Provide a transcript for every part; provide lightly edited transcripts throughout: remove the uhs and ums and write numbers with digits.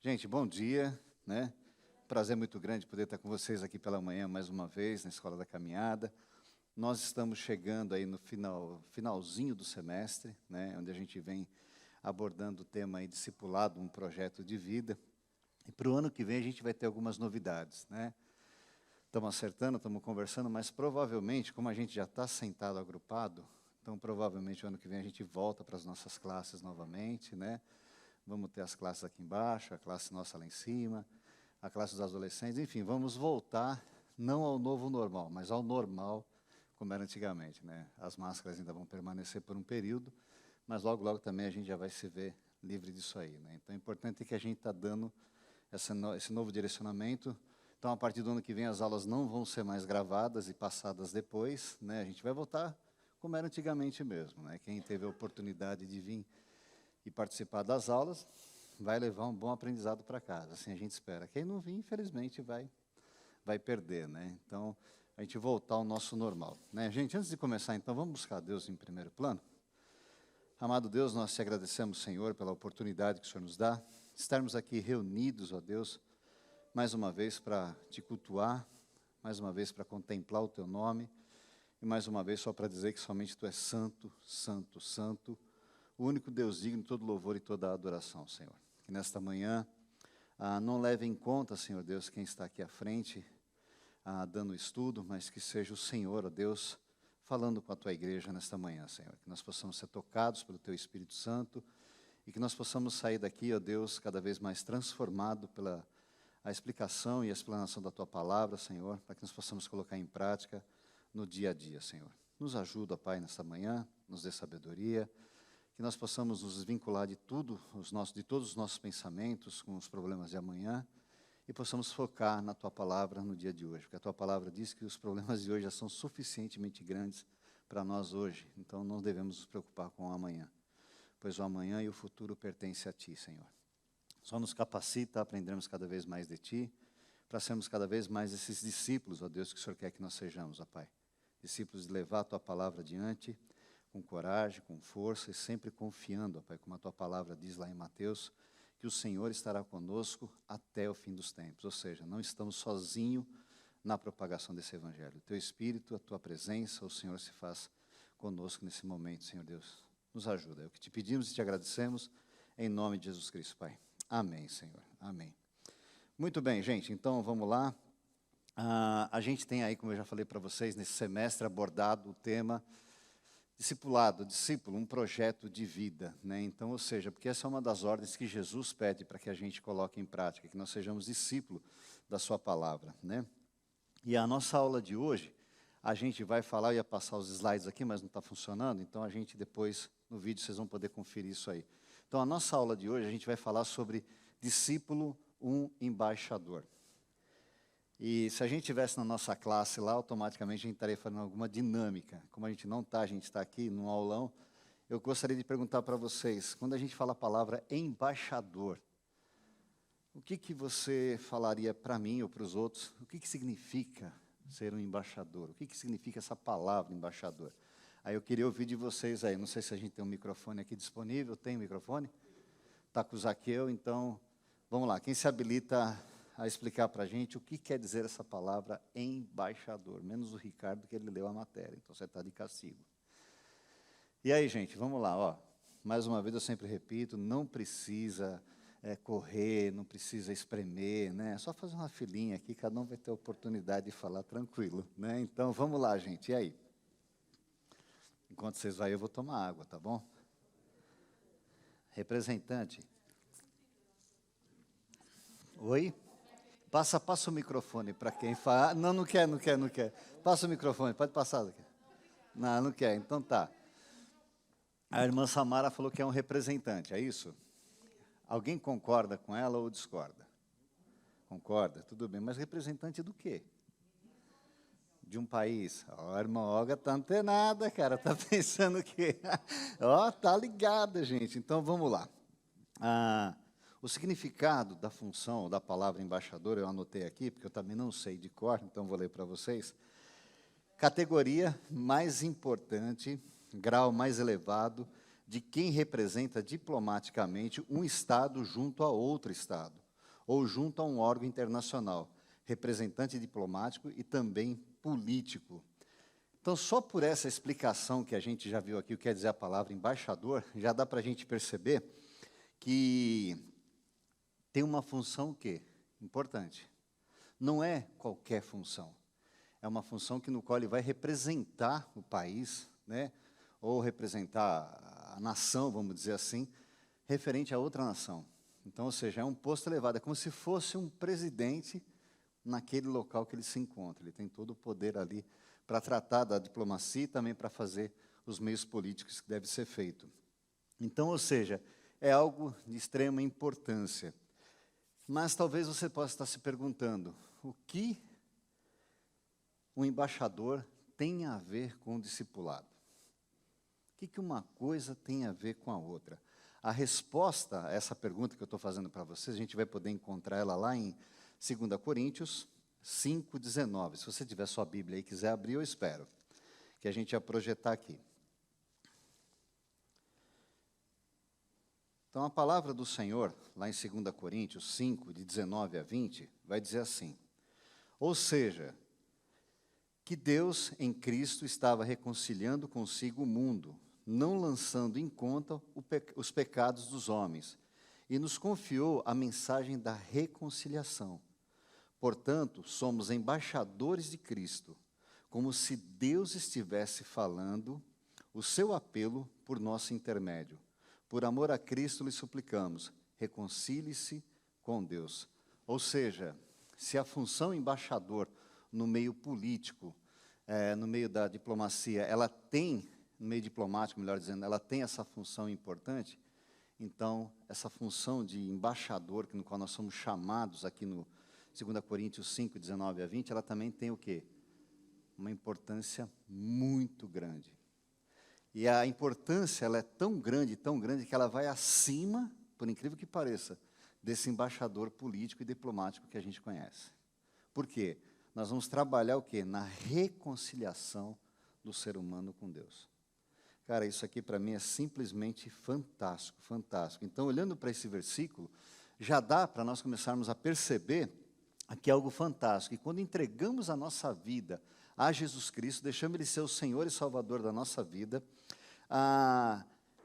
Gente, bom dia, né? Prazer muito grande poder estar com vocês aqui pela manhã mais uma vez na Escola da Caminhada. Nós estamos chegando aí no finalzinho do semestre, né? Onde a gente vem abordando o tema aí discipulado, um projeto de vida. E para o ano que vem a gente vai ter algumas novidades, né? Estamos acertando, estamos conversando, mas provavelmente, como a gente já está sentado agrupado, então provavelmente o ano que vem a gente volta para as nossas classes novamente, né? Vamos ter as classes aqui embaixo, a classe nossa lá em cima, a classe dos adolescentes, enfim, vamos voltar não ao novo normal, mas ao normal como era antigamente, né? As máscaras ainda vão permanecer por um período, mas logo, logo também a gente já vai se ver livre disso aí, né? Então, o importante é que a gente está dando esse novo direcionamento. Então, a partir do ano que vem, as aulas não vão ser mais gravadas e passadas depois, né? A gente vai voltar como era antigamente mesmo, né? Quem teve a oportunidade de vir e participar das aulas, vai levar um bom aprendizado para casa, assim a gente espera. Quem não vir, infelizmente, vai perder, né? Então, a gente voltar ao nosso normal, né? Gente, antes de começar, então, vamos buscar Deus em primeiro plano? Amado Deus, nós te agradecemos, Senhor, pela oportunidade que o Senhor nos dá, estarmos aqui reunidos, ó Deus, mais uma vez para te cultuar, mais uma vez para contemplar o teu nome, e mais uma vez só para dizer que somente tu és santo, santo, santo, o único Deus digno de todo louvor e toda adoração, Senhor. Que nesta manhã não leve em conta, Senhor Deus, quem está aqui à frente, dando estudo, mas que seja o Senhor, ó Deus, falando com a Tua igreja nesta manhã, Senhor. Que nós possamos ser tocados pelo Teu Espírito Santo e que nós possamos sair daqui, ó Deus, cada vez mais transformado pela a explicação e a explanação da Tua palavra, Senhor, para que nós possamos colocar em prática no dia a dia, Senhor. Nos ajuda, Pai, nesta manhã, nos dê sabedoria, que nós possamos nos vincular de todos os nossos pensamentos com os problemas de amanhã e possamos focar na Tua palavra no dia de hoje, porque a Tua palavra diz que os problemas de hoje já são suficientemente grandes para nós hoje, então não devemos nos preocupar com o amanhã, pois o amanhã e o futuro pertencem a Ti, Senhor. Só nos capacita a aprendermos cada vez mais de Ti, para sermos cada vez mais esses discípulos, ó Deus, que o Senhor quer que nós sejamos, ó Pai. Discípulos de levar a Tua palavra adiante, com coragem, com força e sempre confiando, ó Pai, como a Tua palavra diz lá em Mateus, que o Senhor estará conosco até o fim dos tempos. Ou seja, não estamos sozinhos na propagação desse Evangelho. O Teu Espírito, a Tua presença, o Senhor se faz conosco nesse momento, Senhor Deus. Nos ajuda. É o que te pedimos e te agradecemos, em nome de Jesus Cristo, Pai. Amém, Senhor. Amém. Muito bem, gente, então vamos lá. A gente tem aí, como eu já falei para vocês, nesse semestre abordado o tema discipulado, discípulo, um projeto de vida, né? Então, ou seja, porque essa é uma das ordens que Jesus pede para que a gente coloque em prática, que nós sejamos discípulos da sua palavra, né? E a nossa aula de hoje, a gente vai falar, eu ia passar os slides aqui, mas não está funcionando, então a gente depois, no vídeo, vocês vão poder conferir isso aí. Então, a nossa aula de hoje, a gente vai falar sobre discípulo, um embaixador. E se a gente estivesse na nossa classe lá, automaticamente a gente estaria fazendo alguma dinâmica. Como a gente não está, a gente está aqui num aulão, eu gostaria de perguntar para vocês, quando a gente fala a palavra embaixador, o que você falaria para mim ou para os outros? O que significa ser um embaixador? O que significa essa palavra embaixador? Aí eu queria ouvir de vocês aí, não sei se a gente tem um microfone aqui disponível, tem um microfone? Está com o Zaqueu, então, vamos lá, quem se habilita a explicar para a gente o que quer dizer essa palavra embaixador, menos o Ricardo, que ele leu a matéria, então você está de castigo. E aí, gente, vamos lá, ó. Mais uma vez eu sempre repito, não precisa correr, não precisa espremer, né? É só fazer uma filinha aqui, cada um vai ter a oportunidade de falar tranquilo, né? Então, vamos lá, gente, e aí? Enquanto vocês vão aí, eu vou tomar água, tá bom? Representante. Oi? Passa o microfone para quem fala. Não, não quer. Passa o microfone, pode passar. Não quer, então tá. A irmã Samara falou que é um representante, é isso? Alguém concorda com ela ou discorda? Concorda? Tudo bem, mas representante do quê? De um país. Ó, a irmã Olga tá antenada, cara, tá pensando que... Ó, tá ligada, gente. Então, vamos lá. O significado da função, da palavra embaixador, eu anotei aqui, porque eu também não sei de cor, então vou ler para vocês. Categoria mais importante, grau mais elevado, de quem representa diplomaticamente um Estado junto a outro Estado, ou junto a um órgão internacional, representante diplomático e também político. Então, só por essa explicação que a gente já viu aqui, o que quer dizer a palavra embaixador, já dá para a gente perceber que tem uma função o quê? Importante. Não é qualquer função. É uma função no qual ele vai representar o país, né? Ou representar a nação, vamos dizer assim, referente a outra nação. Então, ou seja, é um posto elevado, é como se fosse um presidente naquele local que ele se encontra. Ele tem todo o poder ali para tratar da diplomacia e também para fazer os meios políticos que deve ser feito. Então, ou seja, é algo de extrema importância. Mas talvez você possa estar se perguntando, o que um embaixador tem a ver com o discipulado? O que uma coisa tem a ver com a outra? A resposta a essa pergunta que eu estou fazendo para vocês, a gente vai poder encontrar ela lá em 2 Coríntios 5,19. Se você tiver sua Bíblia aí e quiser abrir, eu espero que a gente vai projetar aqui. Então, a palavra do Senhor, lá em 2 Coríntios 5, de 19 a 20, vai dizer assim: ou seja, que Deus em Cristo estava reconciliando consigo o mundo, não lançando em conta os pecados dos homens, e nos confiou a mensagem da reconciliação. Portanto, somos embaixadores de Cristo, como se Deus estivesse falando o seu apelo por nosso intermédio. Por amor a Cristo lhe suplicamos, reconcilie-se com Deus. Ou seja, se a função embaixador no meio político, no meio da diplomacia, ela tem, no meio diplomático, melhor dizendo, ela tem essa função importante, então, essa função de embaixador, no qual nós somos chamados aqui no 2 Coríntios 5, 19 a 20, ela também tem o quê? Uma importância muito grande. E a importância, ela é tão grande, que ela vai acima, por incrível que pareça, desse embaixador político e diplomático que a gente conhece. Por quê? Nós vamos trabalhar o quê? Na reconciliação do ser humano com Deus. Cara, isso aqui para mim é simplesmente fantástico, fantástico. Então, olhando para esse versículo, já dá para nós começarmos a perceber aqui algo fantástico. E quando entregamos a nossa vida a Jesus Cristo, deixamos Ele ser o Senhor e Salvador da nossa vida,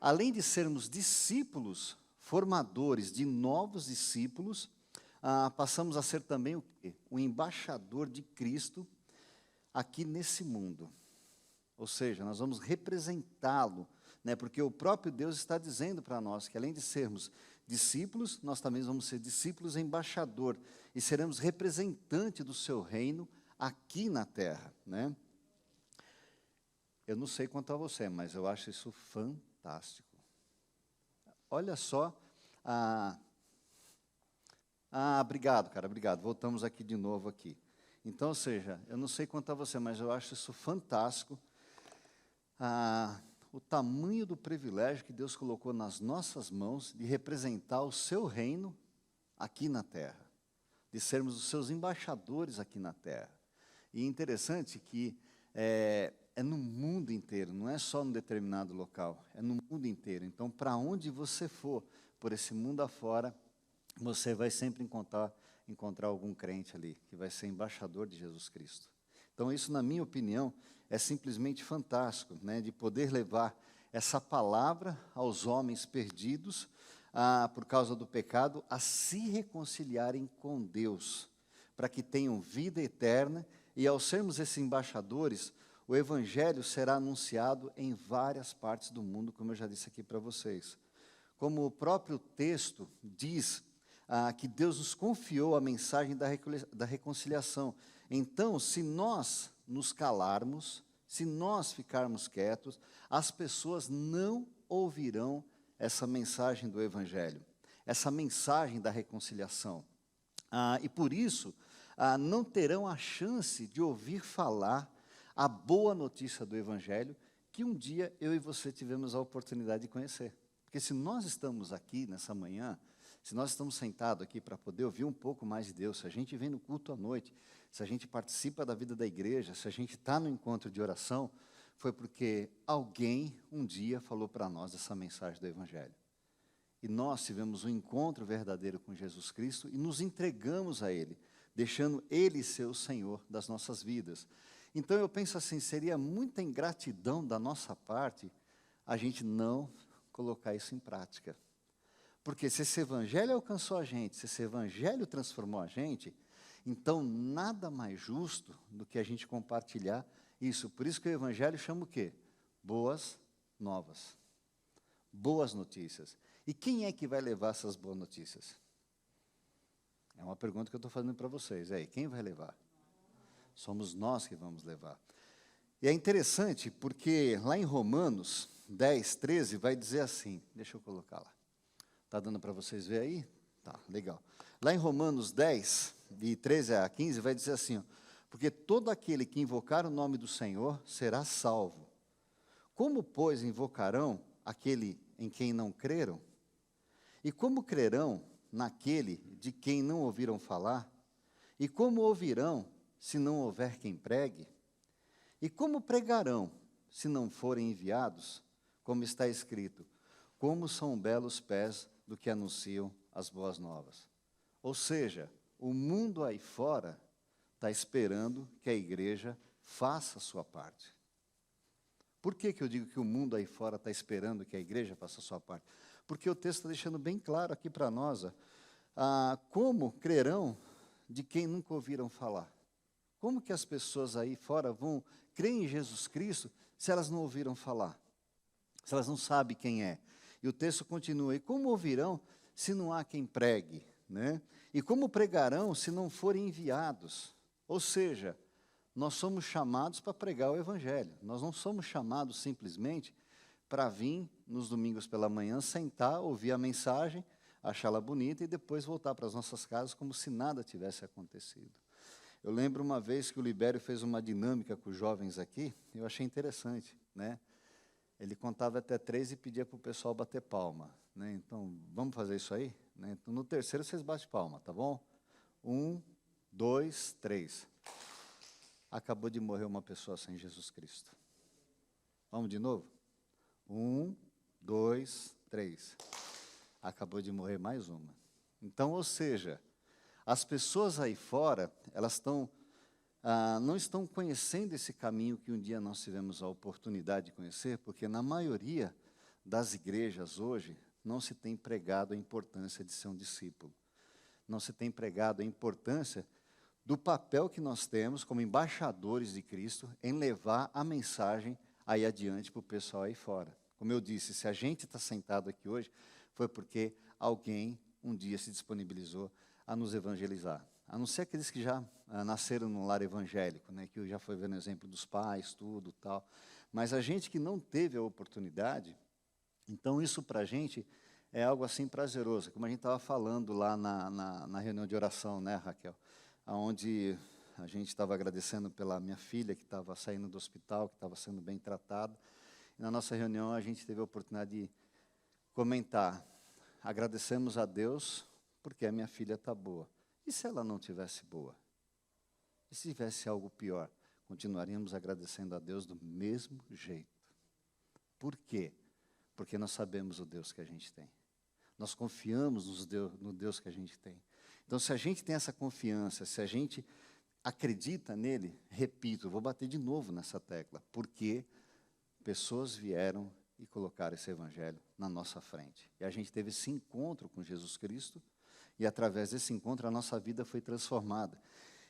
além de sermos discípulos, formadores de novos discípulos, passamos a ser também o quê? O embaixador de Cristo aqui nesse mundo. Ou seja, nós vamos representá-lo, né? Porque o próprio Deus está dizendo para nós que, além de sermos discípulos, nós também vamos ser discípulos embaixador e seremos representante do seu reino aqui na terra, né? Eu não sei quanto a você, mas eu acho isso fantástico. Olha só, obrigado, cara, obrigado. Voltamos aqui de novo aqui. Então, ou seja, eu não sei quanto a você, mas eu acho isso fantástico. O tamanho do privilégio que Deus colocou nas nossas mãos de representar o seu reino aqui na terra, de sermos os seus embaixadores aqui na terra. E é interessante que é no mundo inteiro, não é só num determinado local, é no mundo inteiro. Então, para onde você for, por esse mundo afora, você vai sempre encontrar algum crente ali, que vai ser embaixador de Jesus Cristo. Então, isso, na minha opinião, é simplesmente fantástico, né, de poder levar essa palavra aos homens perdidos, por causa do pecado, a se reconciliarem com Deus, para que tenham vida eterna, e ao sermos esses embaixadores, o Evangelho será anunciado em várias partes do mundo, como eu já disse aqui para vocês. Como o próprio texto diz, que Deus nos confiou a mensagem da reconciliação. Então, se nós nos calarmos, se nós ficarmos quietos, as pessoas não ouvirão essa mensagem do Evangelho, essa mensagem da reconciliação. E por isso, não terão a chance de ouvir falar a boa notícia do Evangelho, que um dia eu e você tivemos a oportunidade de conhecer. Porque se nós estamos aqui nessa manhã, se nós estamos sentados aqui para poder ouvir um pouco mais de Deus, se a gente vem no culto à noite, se a gente participa da vida da igreja, se a gente está no encontro de oração, foi porque alguém um dia falou para nós essa mensagem do Evangelho. e nós tivemos um encontro verdadeiro com Jesus Cristo e nos entregamos a Ele, deixando Ele ser o Senhor das nossas vidas. Então eu penso assim, seria muita ingratidão da nossa parte a gente não colocar isso em prática. Porque se esse evangelho alcançou a gente, se esse evangelho transformou a gente, então nada mais justo do que a gente compartilhar isso. Por isso que o evangelho chama o quê? Boas novas. Boas notícias. E quem é que vai levar essas boas notícias? É uma pergunta que eu estou fazendo para vocês. Aí, quem vai levar? Somos nós que vamos levar. E é interessante porque lá em Romanos 10, 13, vai dizer assim, deixa eu colocar lá. Está dando para vocês ver aí? Tá, legal. Lá em Romanos 10, de 13 a 15, vai dizer assim, ó, porque todo aquele que invocar o nome do Senhor será salvo. Como, pois, invocarão aquele em quem não creram? E como crerão naquele de quem não ouviram falar? E como ouvirão se não houver quem pregue? E como pregarão se não forem enviados? Como está escrito, como são belos pés do que anunciam as boas novas. Ou seja, o mundo aí fora está esperando que a igreja faça a sua parte. Por que eu digo que o mundo aí fora está esperando que a igreja faça a sua parte? Porque o texto está deixando bem claro aqui para nós, como crerão de quem nunca ouviram falar? Como que as pessoas aí fora vão crer em Jesus Cristo se elas não ouviram falar? Se elas não sabem quem é? E o texto continua, e como ouvirão se não há quem pregue? Né? E como pregarão se não forem enviados? Ou seja, nós somos chamados para pregar o Evangelho. Nós não somos chamados simplesmente para vir nos domingos pela manhã, sentar, ouvir a mensagem, achá-la bonita e depois voltar para as nossas casas como se nada tivesse acontecido. Eu lembro uma vez que o Libério fez uma dinâmica com os jovens aqui, eu achei interessante, né? Ele contava até 3 e pedia para o pessoal bater palma, né? Então, vamos fazer isso aí? Né? Então, no terceiro, vocês batem palma, tá bom? 1, 2, 3. Acabou de morrer uma pessoa sem Jesus Cristo. Vamos de novo? 1, 2, 3. Acabou de morrer mais uma. Então, ou seja, as pessoas aí fora, elas não estão conhecendo esse caminho que um dia nós tivemos a oportunidade de conhecer, porque na maioria das igrejas hoje não se tem pregado a importância de ser um discípulo. Não se tem pregado a importância do papel que nós temos como embaixadores de Cristo em levar a mensagem aí adiante para o pessoal aí fora. Como eu disse, se a gente está sentado aqui hoje, foi porque alguém um dia se disponibilizou a nos evangelizar. A não ser aqueles que já nasceram num lar evangélico, né, que eu já fui vendo o exemplo dos pais, tudo, tal. Mas a gente que não teve a oportunidade, então isso para a gente é algo assim prazeroso, como a gente estava falando lá na reunião de oração, né, Raquel? Onde a gente estava agradecendo pela minha filha que estava saindo do hospital, que estava sendo bem tratada. E na nossa reunião a gente teve a oportunidade de comentar, agradecemos a Deus porque a minha filha está boa. E se ela não tivesse boa? E se tivesse algo pior? Continuaríamos agradecendo a Deus do mesmo jeito. Por quê? Porque nós sabemos o Deus que a gente tem. Nós confiamos no Deus que a gente tem. Então, se a gente tem essa confiança, se a gente acredita nele, repito, vou bater de novo nessa tecla, porque pessoas vieram e colocaram esse evangelho na nossa frente. E a gente teve esse encontro com Jesus Cristo, e através desse encontro a nossa vida foi transformada.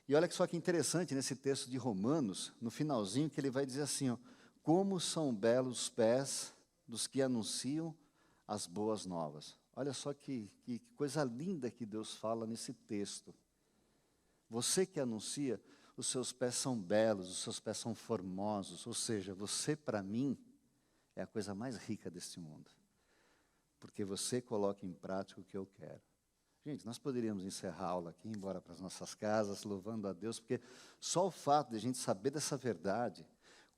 E olha só que interessante nesse texto de Romanos, no finalzinho, que ele vai dizer assim, ó, como são belos os pés dos que anunciam as boas novas. Olha só que coisa linda que Deus fala nesse texto. Você que anuncia, os seus pés são belos, os seus pés são formosos, ou seja, você para mim é a coisa mais rica deste mundo. Porque você coloca em prática o que eu quero. Gente, nós poderíamos encerrar a aula aqui, ir embora para as nossas casas, louvando a Deus, porque só o fato de a gente saber dessa verdade,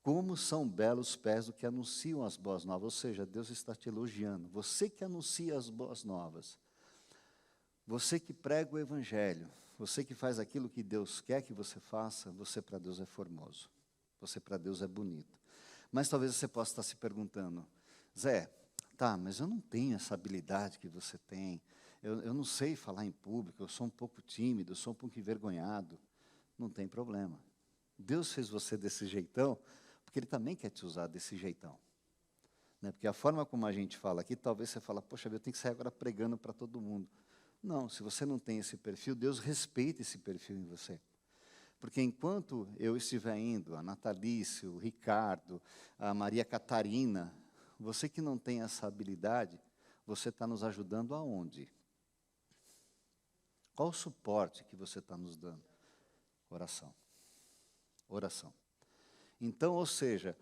como são belos os pés do que anunciam as boas novas, ou seja, Deus está te elogiando. Você que anuncia as boas novas, você que prega o Evangelho, você que faz aquilo que Deus quer que você faça, você para Deus é formoso, você para Deus é bonito. Mas talvez você possa estar se perguntando, Zé, Tá, mas eu não tenho essa habilidade que você tem. Eu não sei falar em público, eu sou um pouco tímido, eu sou um pouco envergonhado. Não tem problema. Deus fez você desse jeitão, porque Ele também quer te usar desse jeitão. Né? Porque a forma como a gente fala aqui, talvez você fala, poxa, eu tenho que sair agora pregando para todo mundo. Não, se você não tem esse perfil, Deus respeita esse perfil em você. Porque enquanto eu estiver indo, a Natalice, o Ricardo, a Maria Catarina, você que não tem essa habilidade, você está nos ajudando aonde? Qual o suporte que você está nos dando? Oração. Oração. Então, ou seja,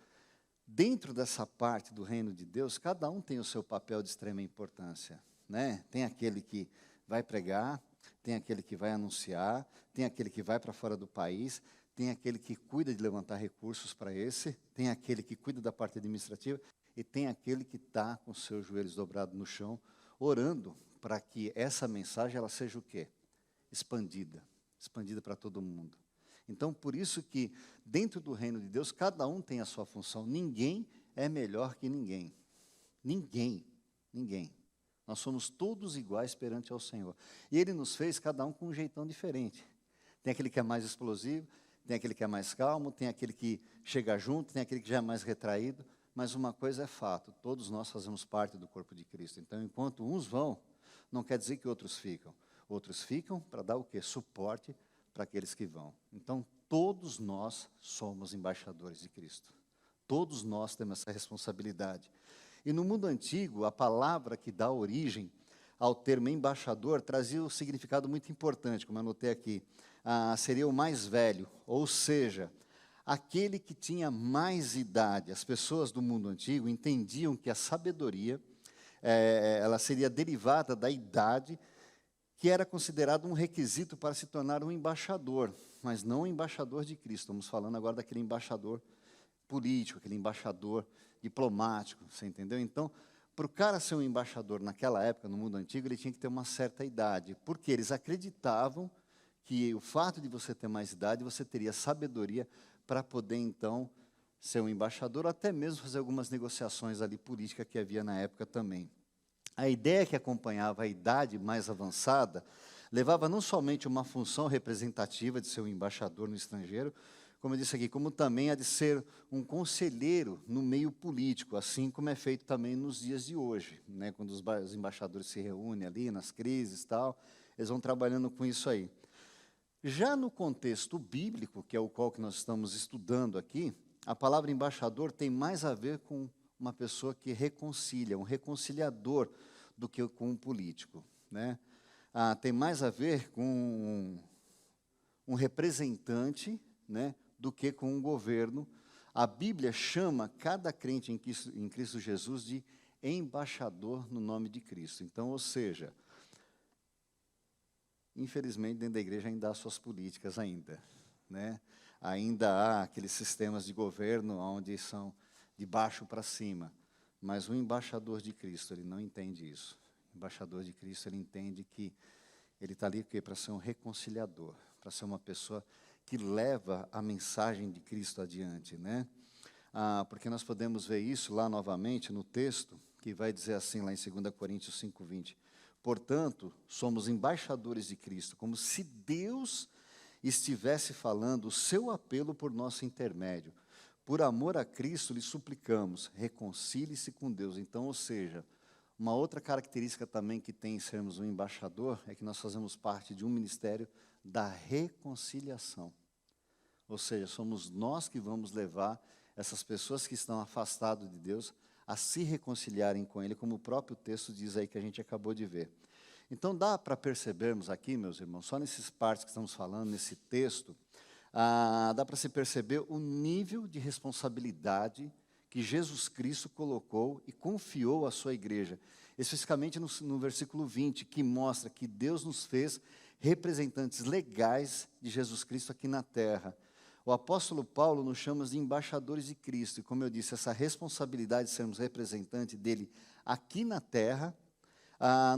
dentro dessa parte do reino de Deus, cada um tem o seu papel de extrema importância. Né? Tem aquele que vai pregar, tem aquele que vai anunciar, tem aquele que vai para fora do país, tem aquele que cuida de levantar recursos para esse, tem aquele que cuida da parte administrativa, e tem aquele que está com os seus joelhos dobrados no chão, orando para que essa mensagem ela seja o quê? Expandida para todo mundo. Então, por isso que, dentro do reino de Deus, cada um tem a sua função. Ninguém é melhor que ninguém. Ninguém. Nós somos todos iguais perante ao Senhor. E Ele nos fez, cada um com um jeitão diferente. Tem aquele que é mais explosivo, tem aquele que é mais calmo, tem aquele que chega junto, tem aquele que já é mais retraído. Mas uma coisa é fato, todos nós fazemos parte do corpo de Cristo. Então, enquanto uns vão, não quer dizer que outros ficam. Outros ficam para dar o quê? Suporte para aqueles que vão. Então, todos nós somos embaixadores de Cristo. Todos nós temos essa responsabilidade. E no mundo antigo, a palavra que dá origem ao termo embaixador trazia um significado muito importante, como eu anotei aqui. Seria o mais velho, ou seja, aquele que tinha mais idade. As pessoas do mundo antigo entendiam que a sabedoria ela seria derivada da idade, que era considerado um requisito para se tornar um embaixador, mas não um embaixador de Cristo. Estamos falando agora daquele embaixador político, aquele embaixador diplomático, você entendeu? Então, para o cara ser um embaixador naquela época, no mundo antigo, ele tinha que ter uma certa idade, porque eles acreditavam que o fato de você ter mais idade, você teria sabedoria para poder, então, ser um embaixador, ou até mesmo fazer algumas negociações ali políticas que havia na época também. A ideia que acompanhava a idade mais avançada levava não somente uma função representativa de ser um embaixador no estrangeiro, como eu disse aqui, como também a de ser um conselheiro no meio político, assim como é feito também nos dias de hoje, né, quando os embaixadores se reúnem ali nas crises e tal, eles vão trabalhando com isso aí. Já no contexto bíblico, que é o qual que nós estamos estudando aqui, a palavra embaixador tem mais a ver com uma pessoa que reconcilia, um reconciliador, do que com um político. Né? Tem mais a ver com um representante, né, do que com um governo. A Bíblia chama cada crente em Cristo Jesus de embaixador no nome de Cristo. Então, ou seja, infelizmente, dentro da igreja ainda há suas políticas ainda. Né? Ainda há aqueles sistemas de governo onde são de baixo para cima. Mas o embaixador de Cristo, ele não entende isso. O embaixador de Cristo, ele entende que ele está ali para ser um reconciliador, para ser uma pessoa que leva a mensagem de Cristo adiante. Né? Porque nós podemos ver isso lá novamente no texto, que vai dizer assim lá em 2 Coríntios 5:20. Portanto, somos embaixadores de Cristo, como se Deus estivesse falando o seu apelo por nosso intermédio. Por amor a Cristo, lhe suplicamos, reconcilie-se com Deus. Então, ou seja, uma outra característica também que tem em sermos um embaixador é que nós fazemos parte de um ministério da reconciliação. Ou seja, somos nós que vamos levar essas pessoas que estão afastadas de Deus a se reconciliarem com Ele, como o próprio texto diz aí que a gente acabou de ver. Então, dá para percebermos aqui, meus irmãos, só nesses partes que estamos falando, nesse texto, dá para se perceber o nível de responsabilidade que Jesus Cristo colocou e confiou à sua igreja, especificamente no versículo 20, que mostra que Deus nos fez representantes legais de Jesus Cristo aqui na terra. O apóstolo Paulo nos chama de embaixadores de Cristo, e como eu disse, essa responsabilidade de sermos representantes dele aqui na terra,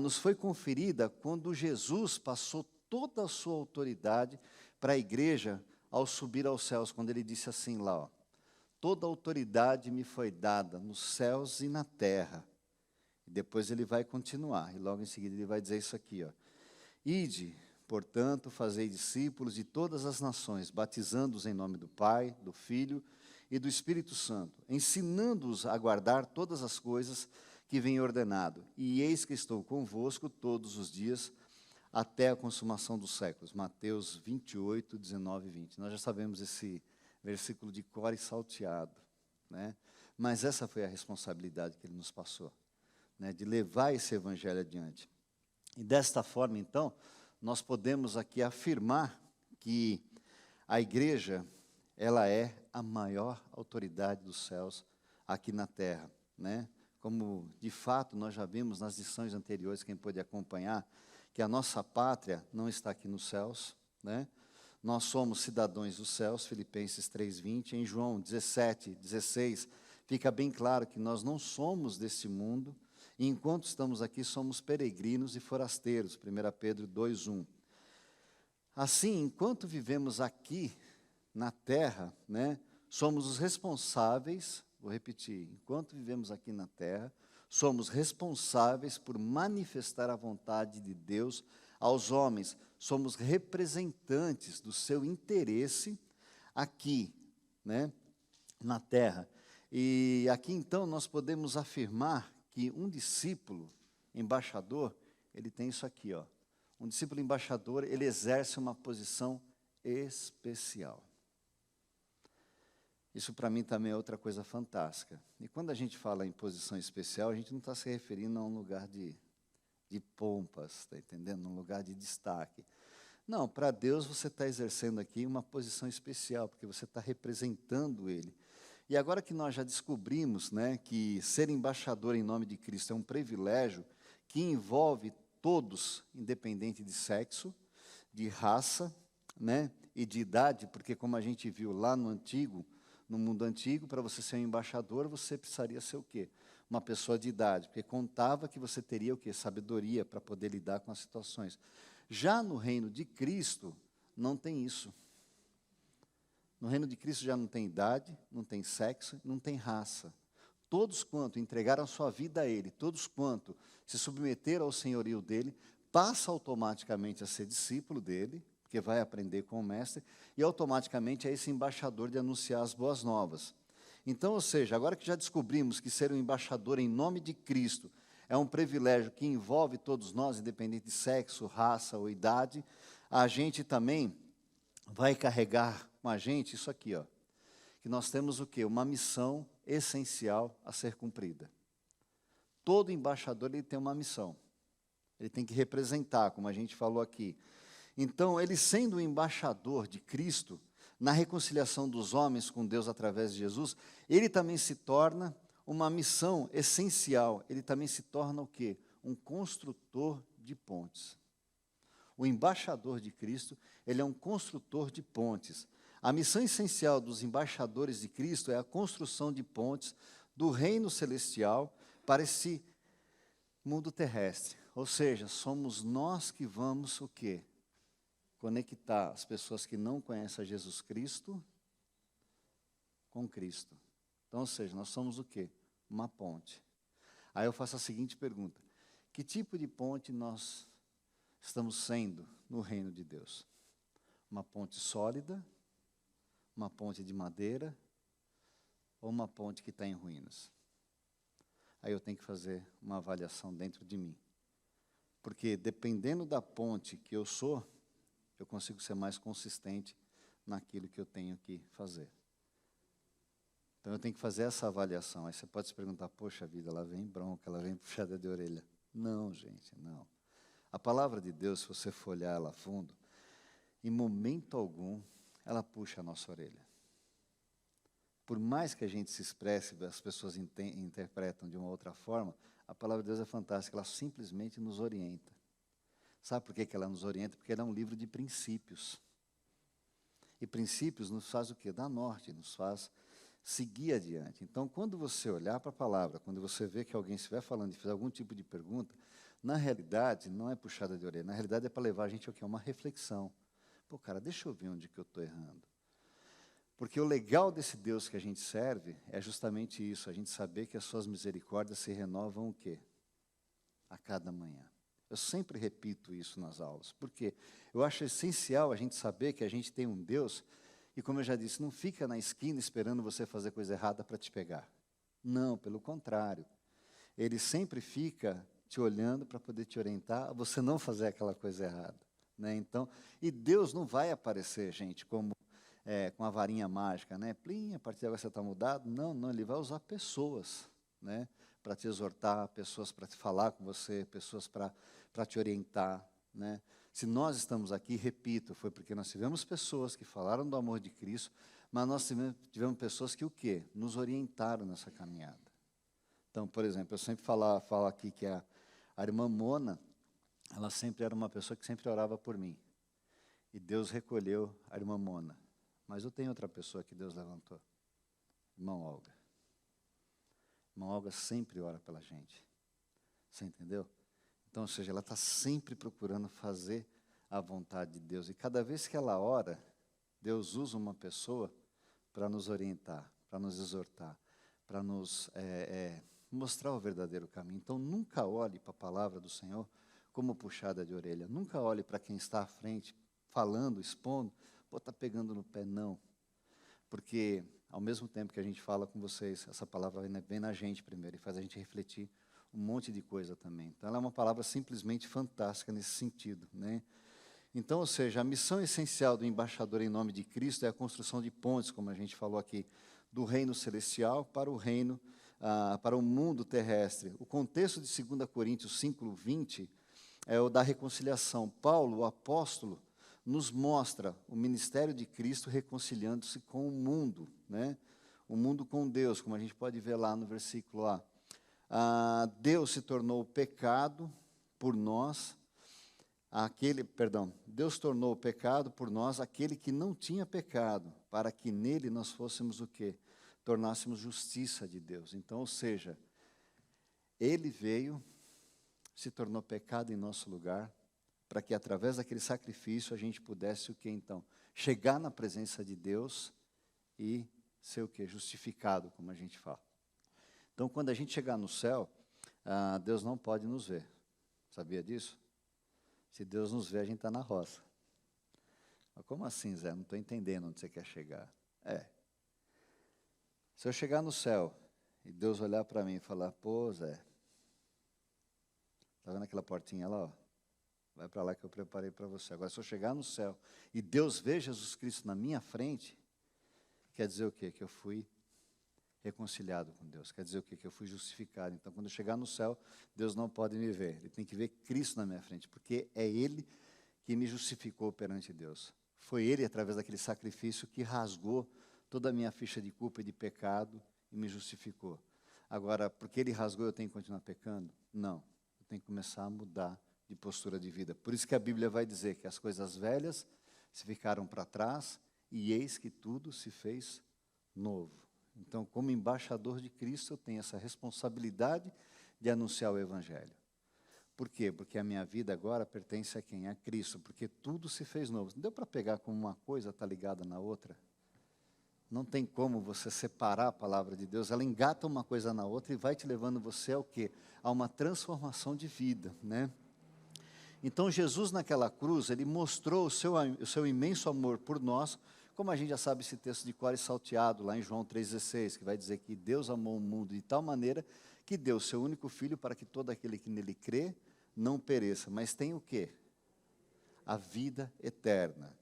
nos foi conferida quando Jesus passou toda a sua autoridade para a igreja ao subir aos céus, quando ele disse assim lá, toda a autoridade me foi dada nos céus e na terra. Depois ele vai continuar, e logo em seguida ele vai dizer isso aqui, ó. Ide, portanto, fazei discípulos de todas as nações, batizando-os em nome do Pai, do Filho e do Espírito Santo, ensinando-os a guardar todas as coisas que vem ordenado. E eis que estou convosco todos os dias, até a consumação dos séculos. Mateus 28, 19 e 20. Nós já sabemos esse versículo de cor e salteado, né? Mas essa foi a responsabilidade que ele nos passou, né? De levar esse evangelho adiante. E desta forma, então, nós podemos aqui afirmar que a igreja, ela é a maior autoridade dos céus aqui na terra, né? Como, de fato, nós já vimos nas lições anteriores, quem pôde acompanhar, que a nossa pátria não está aqui nos céus, né? Nós somos cidadãos dos céus, Filipenses 3:20, em João 17:16, fica bem claro que nós não somos desse mundo, e enquanto estamos aqui somos peregrinos e forasteiros, 1 Pedro 2:1. Assim, enquanto vivemos aqui na terra, né, somos os responsáveis, vou repetir, enquanto vivemos aqui na terra, somos responsáveis por manifestar a vontade de Deus aos homens. Somos representantes do seu interesse aqui, né, na terra. E aqui, então, nós podemos afirmar que um discípulo embaixador, ele tem isso aqui, ó. Um discípulo embaixador, ele exerce uma posição especial. Isso para mim também é outra coisa fantástica. E quando a gente fala em posição especial, a gente não está se referindo a um lugar de pompas, está entendendo? Um lugar de destaque. Não, para Deus você está exercendo aqui uma posição especial, porque você está representando Ele. E agora que nós já descobrimos, né, que ser embaixador em nome de Cristo é um privilégio que envolve todos, independente de sexo, de raça, né, e de idade, porque como a gente viu lá no mundo antigo, para você ser um embaixador, você precisaria ser o quê? Uma pessoa de idade, porque contava que você teria o quê? Sabedoria para poder lidar com as situações. Já no reino de Cristo, não tem isso. No reino de Cristo já não tem idade, não tem sexo, não tem raça. Todos quanto entregaram sua vida a Ele, todos quanto se submeteram ao senhorio dEle, passa automaticamente a ser discípulo dEle, porque vai aprender com o mestre, e automaticamente é esse embaixador de anunciar as boas novas. Então, ou seja, agora que já descobrimos que ser um embaixador em nome de Cristo é um privilégio que envolve todos nós, independente de sexo, raça ou idade, a gente também vai carregar com a gente isso aqui, ó, que nós temos o quê? Uma missão essencial a ser cumprida. Todo embaixador ele tem uma missão, ele tem que representar, como a gente falou aqui. Então, ele sendo o embaixador de Cristo, na reconciliação dos homens com Deus através de Jesus, ele também se torna uma missão essencial. Ele também se torna o quê? Um construtor de pontes. O embaixador de Cristo, ele é um construtor de pontes. A missão essencial dos embaixadores de Cristo é a construção de pontes do reino celestial para esse mundo terrestre. Ou seja, somos nós que vamos o quê? Conectar as pessoas que não conhecem a Jesus Cristo com Cristo. Então, ou seja, nós somos o quê? Uma ponte. Aí eu faço a seguinte pergunta: que tipo de ponte nós estamos sendo no reino de Deus? Uma ponte sólida, uma ponte de madeira ou uma ponte que está em ruínas? Aí eu tenho que fazer uma avaliação dentro de mim. Porque dependendo da ponte que eu sou, eu consigo ser mais consistente naquilo que eu tenho que fazer. Então eu tenho que fazer essa avaliação. Aí você pode se perguntar, poxa vida, ela vem bronca, ela vem puxada de orelha. Não, gente, não. A palavra de Deus, se você for olhar ela a fundo, em momento algum, ela puxa a nossa orelha. Por mais que a gente se expresse, as pessoas interpretam de uma outra forma, a palavra de Deus é fantástica, ela simplesmente nos orienta. Sabe por que ela nos orienta? Porque ela é um livro de princípios. E princípios nos faz o quê? Dar norte, nos faz seguir adiante. Então, quando você olhar para a palavra, quando você vê que alguém estiver falando e fizer algum tipo de pergunta, na realidade, não é puxada de orelha, na realidade é para levar a gente a uma reflexão. Pô, cara, deixa eu ver onde que eu estou errando. Porque o legal desse Deus que a gente serve é justamente isso, a gente saber que as suas misericórdias se renovam o quê? a cada manhã. Eu sempre repito isso nas aulas, porque eu acho essencial a gente saber que a gente tem um Deus, e como eu já disse, não fica na esquina esperando você fazer coisa errada para te pegar. Não, pelo contrário. Ele sempre fica te olhando para poder te orientar a você não fazer aquela coisa errada, né? Então, e Deus não vai aparecer, gente, como com a varinha mágica, né? Plim, a partir de agora você está mudado. Não, não, ele vai usar pessoas, né? Para te exortar, pessoas para te falar com você, pessoas para te orientar, né? Se nós estamos aqui, repito, foi porque nós tivemos pessoas que falaram do amor de Cristo, mas nós tivemos pessoas que o quê? Nos orientaram nessa caminhada. Então, por exemplo, eu sempre falo aqui que a irmã Mona, ela sempre era uma pessoa que sempre orava por mim. E Deus recolheu a irmã Mona. Mas eu tenho outra pessoa que Deus levantou. Irmão Olga. Irmã Olga sempre ora pela gente. Você entendeu? Então, ou seja, ela está sempre procurando fazer a vontade de Deus. E cada vez que ela ora, Deus usa uma pessoa para nos orientar, para nos exortar, para nos mostrar o verdadeiro caminho. Então, nunca olhe para a palavra do Senhor como puxada de orelha. Nunca olhe para quem está à frente, falando, expondo, está pegando no pé, não. Porque, ao mesmo tempo que a gente fala com vocês, essa palavra vem na gente primeiro e faz a gente refletir um monte de coisa também. Então, ela é uma palavra simplesmente fantástica nesse sentido, né? Então, ou seja, a missão essencial do embaixador em nome de Cristo é a construção de pontes, como a gente falou aqui, do reino celestial para o reino, para o mundo terrestre. O contexto de 2 Coríntios 5:20 é o da reconciliação. Paulo, o apóstolo, nos mostra o ministério de Cristo reconciliando-se com o mundo, né? O mundo com Deus, como a gente pode ver lá no versículo A. Deus se tornou pecado por nós, Deus tornou o pecado por nós aquele que não tinha pecado, para que nele nós fôssemos o quê? Tornássemos justiça de Deus. Então, ou seja, ele veio, se tornou pecado em nosso lugar, para que através daquele sacrifício a gente pudesse o quê então? Chegar na presença de Deus e ser o quê? Justificado, como a gente fala. Então, quando a gente chegar no céu, Deus não pode nos ver. Sabia disso? Se Deus nos vê, a gente está na roça. Mas como assim, Zé? Não estou entendendo onde você quer chegar. Se eu chegar no céu e Deus olhar para mim e falar, pô, Zé, está vendo aquela portinha lá? Ó? Vai para lá que eu preparei para você. Agora, se eu chegar no céu e Deus vê Jesus Cristo na minha frente, quer dizer o quê? Que eu fui reconciliado com Deus. Quer dizer o quê? Que eu fui justificado. Então, quando eu chegar no céu, Deus não pode me ver. Ele tem que ver Cristo na minha frente, porque é Ele que me justificou perante Deus. Foi Ele, através daquele sacrifício, que rasgou toda a minha ficha de culpa e de pecado e me justificou. Agora, porque Ele rasgou, eu tenho que continuar pecando? Não. Eu tenho que começar a mudar de postura de vida. Por isso que a Bíblia vai dizer que as coisas velhas se ficaram para trás e eis que tudo se fez novo. Então, como embaixador de Cristo, eu tenho essa responsabilidade de anunciar o Evangelho. Por quê? Porque a minha vida agora pertence a quem? A Cristo, porque tudo se fez novo. Não deu para pegar como uma coisa está ligada na outra? Não tem como você separar a palavra de Deus, ela engata uma coisa na outra e vai te levando você ao quê? A uma transformação de vida, né? Então, Jesus naquela cruz, ele mostrou o seu imenso amor por nós, como a gente já sabe esse texto de cor e salteado, lá em João 3,16, que vai dizer que Deus amou o mundo de tal maneira que deu o seu único Filho para que todo aquele que nele crê não pereça, mas tenha o quê? A vida eterna.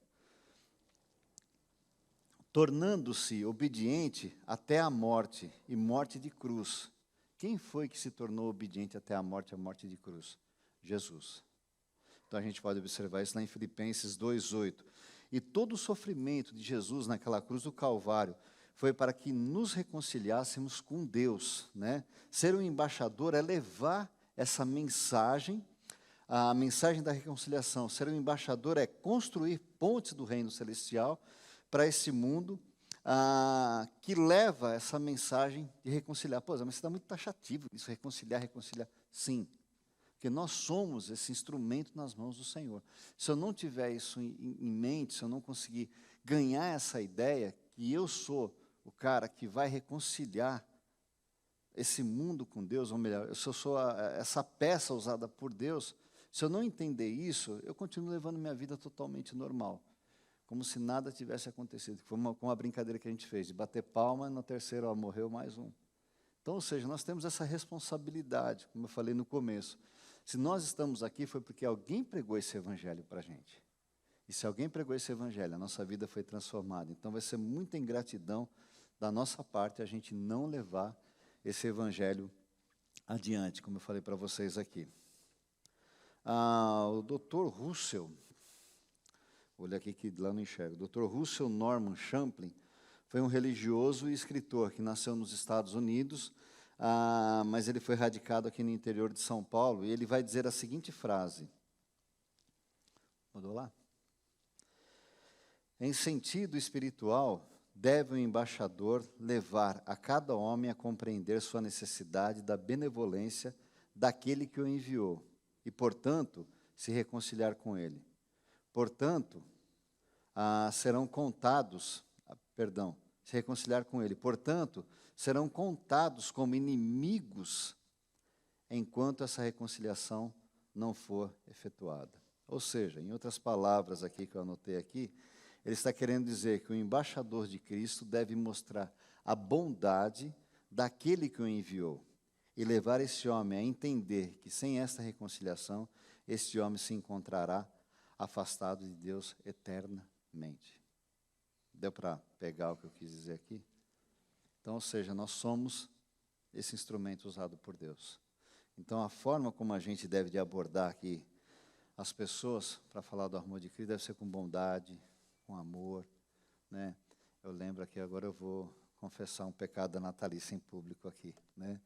Tornando-se obediente até a morte, e morte de cruz. Quem foi que se tornou obediente até a morte de cruz? Jesus. Então a gente pode observar isso lá em Filipenses 2:8. E todo o sofrimento de Jesus naquela cruz do Calvário foi para que nos reconciliássemos com Deus, né? Ser um embaixador é levar essa mensagem, a mensagem da reconciliação. Ser um embaixador é construir pontes do reino celestial para esse mundo que leva essa mensagem de reconciliar. Pô, mas isso está muito taxativo, isso reconciliar. Sim. Porque nós somos esse instrumento nas mãos do Senhor. Se eu não tiver isso em mente, se eu não conseguir ganhar essa ideia que eu sou o cara que vai reconciliar, esse mundo com Deus, ou melhor, se eu sou essa peça usada por Deus, se eu não entender isso, eu continuo levando minha vida totalmente normal, como se nada tivesse acontecido. Foi como a brincadeira que a gente fez, de bater palma, no terceiro, ó, morreu mais um. Então, ou seja, nós temos essa responsabilidade, como eu falei no começo. Se nós estamos aqui, foi porque alguém pregou esse evangelho para a gente. E se alguém pregou esse evangelho, a nossa vida foi transformada. Então, vai ser muita ingratidão da nossa parte a gente não levar esse evangelho adiante, como eu falei para vocês aqui. O Dr. Russell, vou olhar aqui que lá não enxergo, Dr. Russell Norman Champlin foi um religioso e escritor que nasceu nos Estados Unidos, mas ele foi radicado aqui no interior de São Paulo, e ele vai dizer a seguinte frase. Mudou lá? Em sentido espiritual, deve o embaixador levar a cada homem a compreender sua necessidade da benevolência daquele que o enviou, e, portanto, se reconciliar com ele. Portanto, serão contados, se reconciliar com ele. Portanto, serão contados como inimigos enquanto essa reconciliação não for efetuada. Ou seja, em outras palavras aqui que eu anotei aqui, ele está querendo dizer que o embaixador de Cristo deve mostrar a bondade daquele que o enviou e levar esse homem a entender que sem esta reconciliação, este homem se encontrará afastado de Deus eternamente. Deu para pegar o que eu quis dizer aqui? Então, ou seja, nós somos esse instrumento usado por Deus. Então, a forma como a gente deve de abordar aqui as pessoas para falar do amor de Cristo deve ser com bondade, com amor, né? Eu lembro aqui, agora eu vou confessar um pecado da Natalice em público aqui, né?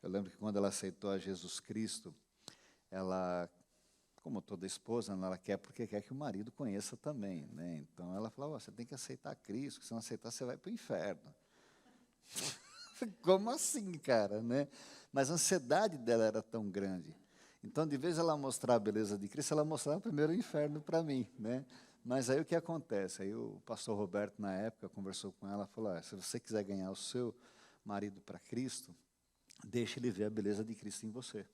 Eu lembro que quando ela aceitou a Jesus Cristo, ela, como toda esposa, ela quer porque quer que o marido conheça também, né? Então ela falou, você tem que aceitar Cristo, se não aceitar você vai para o inferno. Como assim, cara, né? Mas a ansiedade dela era tão grande. Então, de vez ela mostrar a beleza de Cristo, ela mostrava primeiro o inferno para mim, né? Mas aí o que acontece? Aí o pastor Roberto, na época, conversou com ela, falou, se você quiser ganhar o seu marido para Cristo, deixe ele ver a beleza de Cristo em você.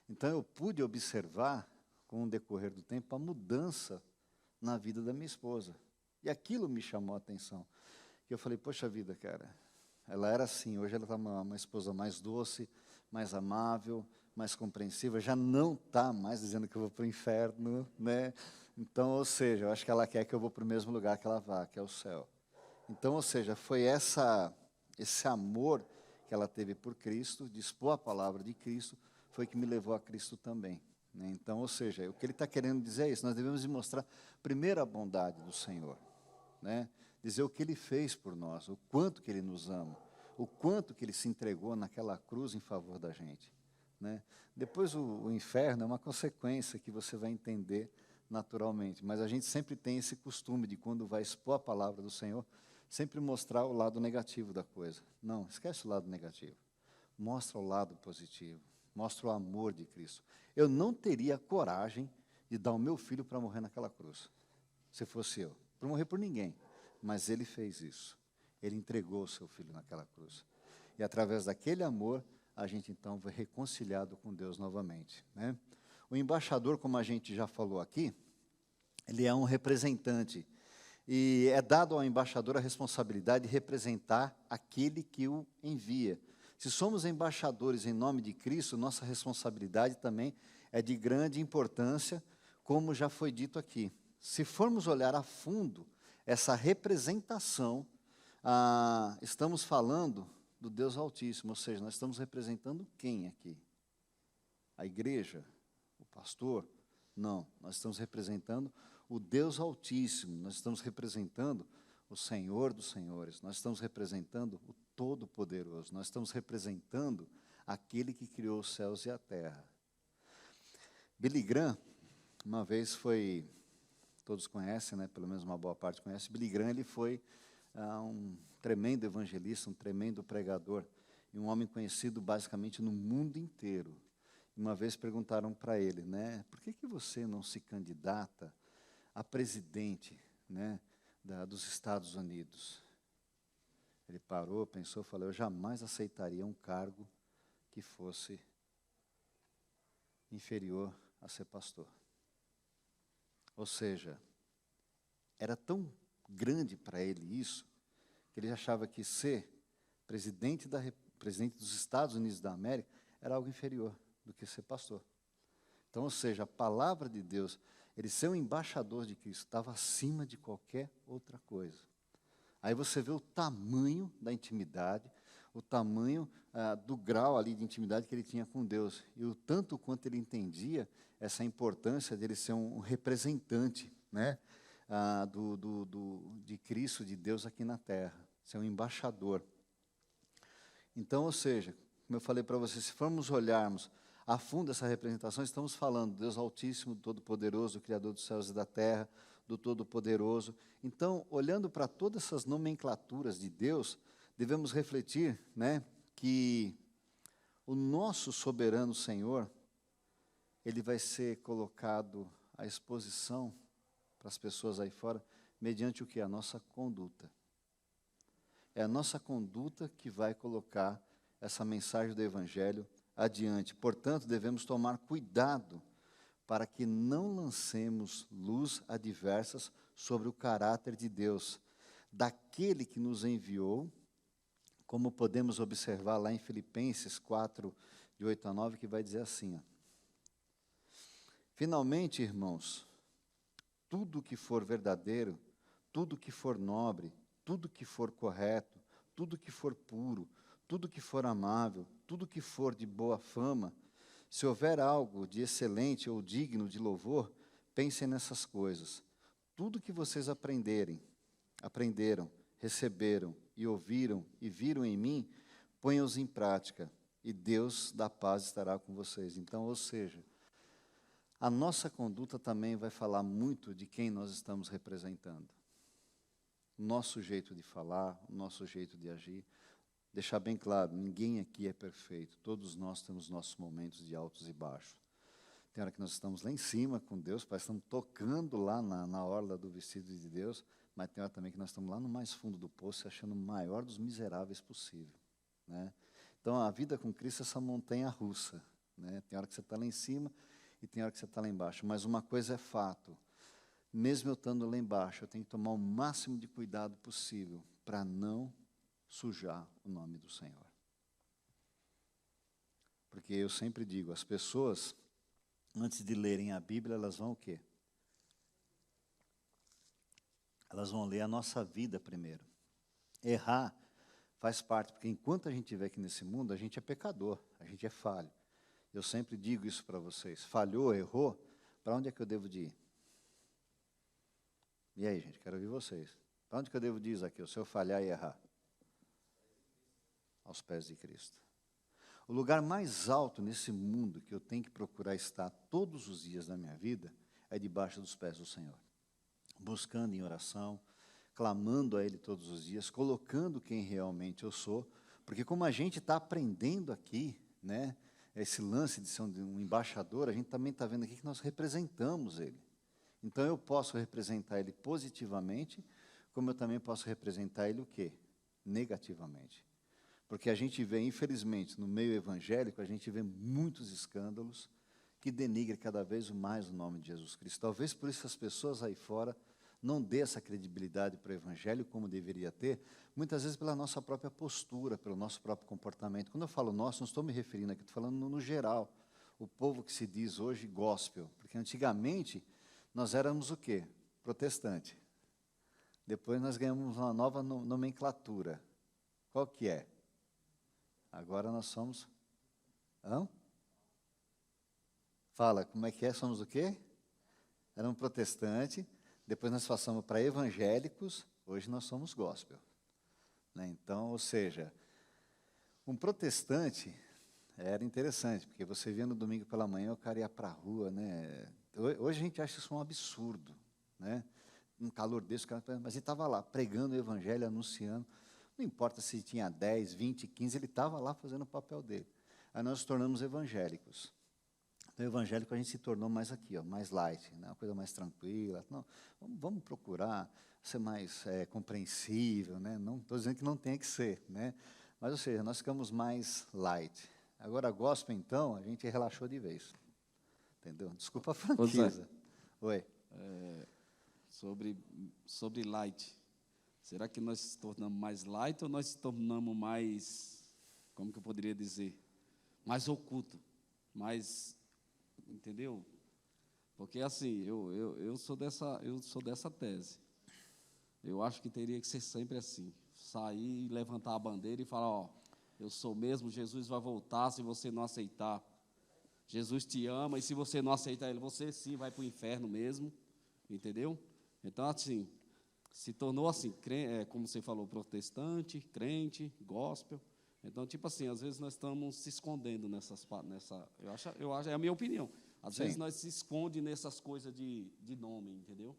Então, eu pude observar, com o decorrer do tempo, a mudança na vida da minha esposa. E aquilo me chamou a atenção. E eu falei, poxa vida, cara, ela era assim, hoje ela está uma esposa mais doce, mais amável, mais compreensiva, já não está mais dizendo que eu vou para o inferno, né? Então, ou seja, eu acho que ela quer que eu vou para o mesmo lugar que ela vá, que é o céu. Então, ou seja, foi esse amor que ela teve por Cristo, de expor a palavra de Cristo, foi que me levou a Cristo também, né? Então, ou seja, o que ele está querendo dizer é isso, nós devemos mostrar primeiro a bondade do Senhor, né? Dizer o que Ele fez por nós, o quanto que Ele nos ama, o quanto que Ele se entregou naquela cruz em favor da gente, né? Depois o inferno é uma consequência que você vai entender naturalmente, mas a gente sempre tem esse costume de quando vai expor a palavra do Senhor, sempre mostrar o lado negativo da coisa. Não, esquece o lado negativo, mostra o lado positivo, mostra o amor de Cristo. Eu não teria coragem de dar o meu filho para morrer naquela cruz, se fosse eu, para morrer por ninguém. Mas Ele fez isso. Ele entregou o seu filho naquela cruz. E através daquele amor, a gente então foi reconciliado com Deus novamente, né? O embaixador, como a gente já falou aqui, ele é um representante. E é dado ao embaixador a responsabilidade de representar aquele que o envia. Se somos embaixadores em nome de Cristo, nossa responsabilidade também é de grande importância, como já foi dito aqui. Se formos olhar a fundo essa representação, estamos falando do Deus Altíssimo, ou seja, nós estamos representando quem aqui? A igreja? O pastor? Não, nós estamos representando o Deus Altíssimo, nós estamos representando o Senhor dos Senhores, nós estamos representando o Todo-Poderoso, nós estamos representando aquele que criou os céus e a terra. Billy Graham, uma vez foi, todos conhecem, né, pelo menos uma boa parte conhece, Billy Graham, ele foi um tremendo evangelista, um tremendo pregador, e um homem conhecido basicamente no mundo inteiro. Uma vez perguntaram para ele, né, por que você não se candidata a presidente, né, dos Estados Unidos? Ele parou, pensou, falou: eu jamais aceitaria um cargo que fosse inferior a ser pastor. Ou seja, era tão grande para ele isso, que ele achava que ser presidente dos Estados Unidos da América era algo inferior do que ser pastor. Então, ou seja, a palavra de Deus, ele ser um embaixador de Cristo, estava acima de qualquer outra coisa. Aí você vê o tamanho da intimidade, o tamanho do grau ali de intimidade que ele tinha com Deus, e o tanto quanto ele entendia essa importância dele ser um representante, né, de Cristo, de Deus aqui na terra, ser um embaixador. Então, ou seja, como eu falei para vocês, se formos olharmos a fundo essa representação, estamos falando do Deus Altíssimo, do Todo-Poderoso, do Criador dos céus e da terra, do Todo-Poderoso. Então, olhando para todas essas nomenclaturas de Deus, devemos refletir, né, que o nosso soberano Senhor, ele vai ser colocado à exposição para as pessoas aí fora, mediante o que? A nossa conduta. É a nossa conduta que vai colocar essa mensagem do Evangelho adiante. Portanto, devemos tomar cuidado para que não lancemos luz adversas sobre o caráter de Deus, daquele que nos enviou, como podemos observar lá em Filipenses 4, de 8 a 9, que vai dizer assim: ó, finalmente, irmãos, tudo que for verdadeiro, tudo que for nobre, tudo que for correto, tudo que for puro, tudo que for amável, tudo que for de boa fama, se houver algo de excelente ou digno de louvor, pensem nessas coisas. Tudo que vocês aprenderam, receberam e ouviram e viram em mim, ponham-os em prática, e Deus da paz estará com vocês. Então, ou seja, a nossa conduta também vai falar muito de quem nós estamos representando. O nosso jeito de falar, o nosso jeito de agir. Deixar bem claro, ninguém aqui é perfeito. Todos nós temos nossos momentos de altos e baixos. Tem hora que nós estamos lá em cima com Deus, parece que estamos tocando lá na orla do vestido de Deus, mas tem hora também que nós estamos lá no mais fundo do poço, se achando o maior dos miseráveis possível, né? Então, a vida com Cristo é essa montanha russa, né? Tem hora que você está lá em cima e tem hora que você está lá embaixo. Mas uma coisa é fato, mesmo eu estando lá embaixo, eu tenho que tomar o máximo de cuidado possível para não sujar o nome do Senhor. Porque eu sempre digo, as pessoas, antes de lerem a Bíblia, elas vão o quê? Elas vão ler a nossa vida primeiro. Errar faz parte, porque enquanto a gente estiver aqui nesse mundo, a gente é pecador, a gente é falho. Eu sempre digo isso para vocês. Falhou, errou, para onde é que eu devo de ir? E aí, gente, quero ouvir vocês. Para onde que eu devo de ir, Zaqueu, se eu falhar e errar? Aos pés de Cristo. O lugar mais alto nesse mundo que eu tenho que procurar estar todos os dias da minha vida é debaixo dos pés do Senhor. Buscando em oração, clamando a Ele todos os dias, colocando quem realmente eu sou, porque como a gente está aprendendo aqui, né, esse lance de ser um embaixador, a gente também está vendo aqui que nós representamos Ele. Então eu posso representar Ele positivamente, como eu também posso representar Ele o quê? Negativamente. Porque a gente vê, infelizmente, no meio evangélico, a gente vê muitos escândalos que denigrem cada vez mais o nome de Jesus Cristo. Talvez por isso as pessoas aí fora não dê essa credibilidade para o evangelho como deveria ter, muitas vezes pela nossa própria postura, pelo nosso próprio comportamento. Quando eu falo nosso, não estou me referindo aqui, estou falando no geral. O povo que se diz hoje gospel, porque antigamente nós éramos o quê? Protestante. Depois nós ganhamos uma nova nomenclatura. Qual que é? Agora nós somos... Hã? Fala, como é que é? Somos o quê? Era um protestante, depois nós passamos para evangélicos, hoje nós somos gospel. Né? Então, ou seja, um protestante era interessante, porque você via no domingo pela manhã, o cara ia para a rua, né? Hoje a gente acha isso um absurdo, né? Um calor desse, mas ele estava lá, pregando o evangelho, anunciando. Não importa se tinha 10, 20, 15, ele estava lá fazendo o papel dele. Aí nós nos tornamos evangélicos. No evangélico a gente se tornou mais aqui, ó, mais light, né? Uma coisa mais tranquila. Não, vamos procurar ser mais compreensível, né? Não estou dizendo que não tenha que ser, né? Mas, ou seja, nós ficamos mais light. Agora, gospel, então, a gente relaxou de vez. Entendeu? Desculpa a Pois é. franqueza. Oi. Sobre light. Será que nós se tornamos mais light ou nós se tornamos mais, como que eu poderia dizer, mais oculto, mais, entendeu? Porque assim, eu sou dessa tese. Eu acho que teria que ser sempre assim, sair, levantar a bandeira e falar, ó, eu sou mesmo, Jesus vai voltar se você não aceitar. Jesus te ama e se você não aceitar ele, você sim vai para o inferno mesmo, entendeu? Então, assim, se tornou assim, como você falou, protestante, crente, gospel. Então, tipo assim, às vezes nós estamos se escondendo nessa, eu acho, é a minha opinião. Às Sim. vezes nós se esconde nessas coisas de nome, entendeu?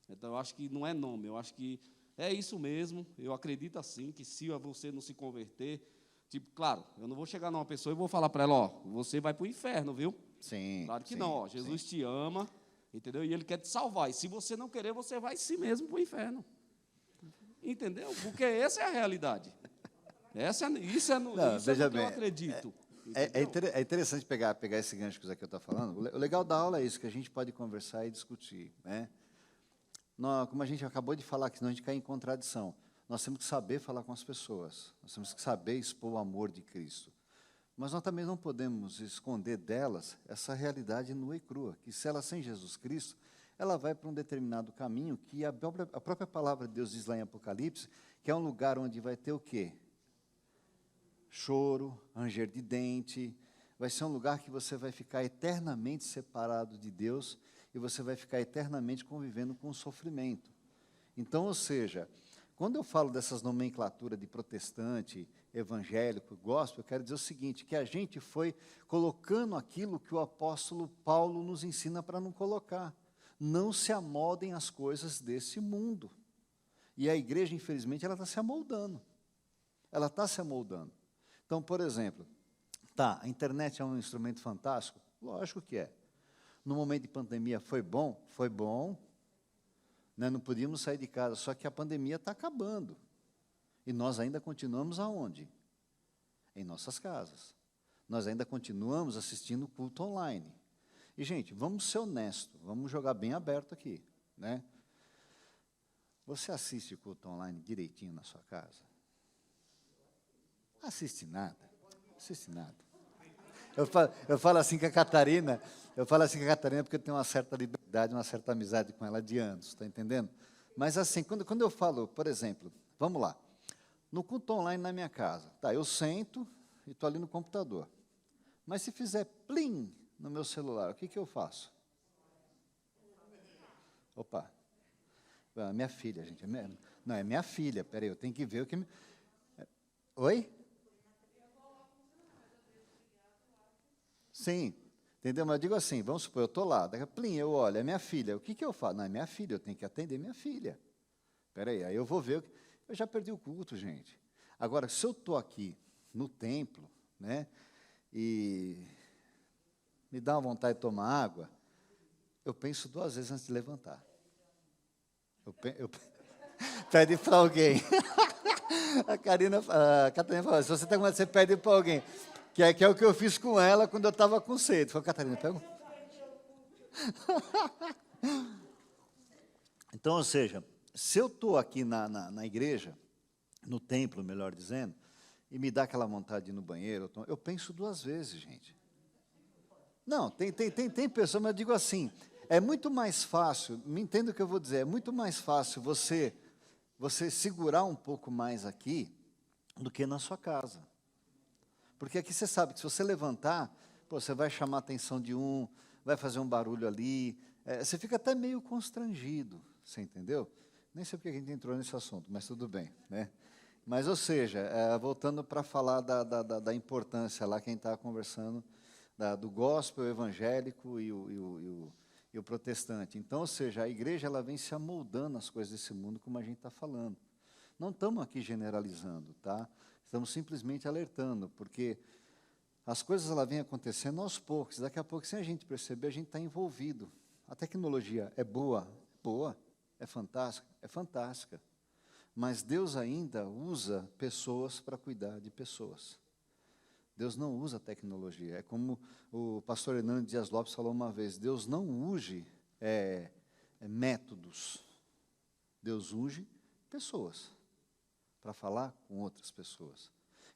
Então, eu acho que não é nome, eu acho que é isso mesmo. Eu acredito assim, que se você não se converter, tipo, claro, eu não vou chegar numa pessoa e vou falar para ela, ó, você vai para o inferno, viu? Sim, Claro que sim, não, ó, Jesus te ama, entendeu? E ele quer te salvar. E se você não querer, você vai si mesmo para o inferno. Entendeu? Porque essa é a realidade. Isso é Não, no veja que eu bem, acredito. é Entendeu? interessante pegar esse gancho que o Zaqueu está falando. O legal da aula é isso, que a gente pode conversar e discutir, né? Como a gente acabou de falar, que senão a gente cai em contradição. Nós temos que saber falar com as pessoas, nós temos que saber expor o amor de Cristo. Mas nós também não podemos esconder delas essa realidade nua e crua, que se ela sem Jesus Cristo, ela vai para um determinado caminho que a própria palavra de Deus diz lá em Apocalipse, que é um lugar onde vai ter o quê? Choro, ranger de dente, vai ser um lugar que você vai ficar eternamente separado de Deus e você vai ficar eternamente convivendo com o sofrimento. Então, ou seja, quando eu falo dessas nomenclaturas de protestante, evangélico, gospel, eu quero dizer o seguinte, que a gente foi colocando aquilo que o apóstolo Paulo nos ensina para não colocar. Não se amoldem às coisas desse mundo. E a igreja, infelizmente, ela está se amoldando. Ela está se amoldando. Então, por exemplo, a internet é um instrumento fantástico? Lógico que é. No momento de pandemia foi bom? Foi bom. Né? Não podíamos sair de casa, só que a pandemia está acabando. E nós ainda continuamos aonde? Em nossas casas. Nós ainda continuamos assistindo culto online. E, gente, vamos ser honestos, vamos jogar bem aberto aqui, né? Você assiste culto online direitinho na sua casa? Assiste nada. Assiste nada. Eu falo assim com a Catarina, porque eu tenho uma certa liberdade, uma certa amizade com ela de anos, está entendendo? Mas assim, quando eu falo, por exemplo, vamos lá, no culto online na minha casa, eu sento e estou ali no computador. Mas se fizer plim no meu celular, o que eu faço? Opa, minha filha, gente, não, é minha filha, peraí, eu tenho que ver o que... Oi? Sim, entendeu? Mas eu digo assim, vamos supor, eu estou lá, daqui a plim, eu olho, é minha filha, o que eu faço? Não, é minha filha, eu tenho que atender minha filha. Espera aí eu vou ver, eu já perdi o culto, gente. Agora, se eu estou aqui no templo, né, e me dá uma vontade de tomar água, eu penso 2 vezes antes de levantar. Pede para alguém. A Catarina falou, se você está com medo, você pede para alguém. Que é o que eu fiz com ela quando eu estava com sede. Falei, Catarina, pega. Então, ou seja, se eu estou aqui na igreja, no templo, melhor dizendo, e me dá aquela vontade de ir no banheiro, eu penso 2 vezes, gente. Não, tem pessoas, mas eu digo assim, é muito mais fácil, me entenda o que eu vou dizer, é muito mais fácil você segurar um pouco mais aqui do que na sua casa. Porque aqui você sabe que se você levantar, você vai chamar a atenção de um, vai fazer um barulho ali, você fica até meio constrangido, você entendeu? Nem sei porque a gente entrou nesse assunto, mas tudo bem, né? Mas, ou seja, voltando para falar da importância lá, quem estava conversando, do gospel evangélico e o protestante. Então, ou seja, a igreja ela vem se amoldando às coisas desse mundo, como a gente está falando. Não estamos aqui generalizando, tá? Estamos simplesmente alertando, porque As coisas ela vêm acontecendo aos poucos. Daqui a pouco, sem a gente perceber, a gente está envolvido. A tecnologia é boa? Boa. É fantástica? É fantástica. Mas Deus ainda usa pessoas para cuidar de pessoas. Deus não usa tecnologia. É como o pastor Hernando Dias Lopes falou uma vez, Deus não unge métodos. Deus unge pessoas para falar com outras pessoas.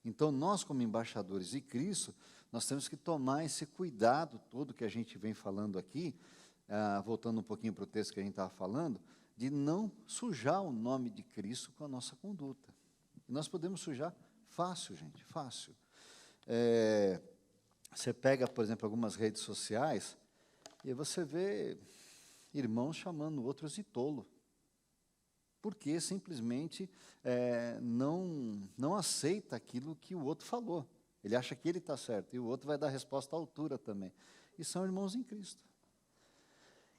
Então, nós como embaixadores de Cristo, nós temos que tomar esse cuidado todo que a gente vem falando aqui, voltando um pouquinho para o texto que a gente estava falando, de não sujar o nome de Cristo com a nossa conduta. E nós podemos sujar fácil, gente, fácil. Você pega, por exemplo, algumas redes sociais e você vê irmãos chamando outros de tolo, porque simplesmente não aceita aquilo que o outro falou. Ele acha que ele está certo e o outro vai dar resposta à altura também. E são irmãos em Cristo.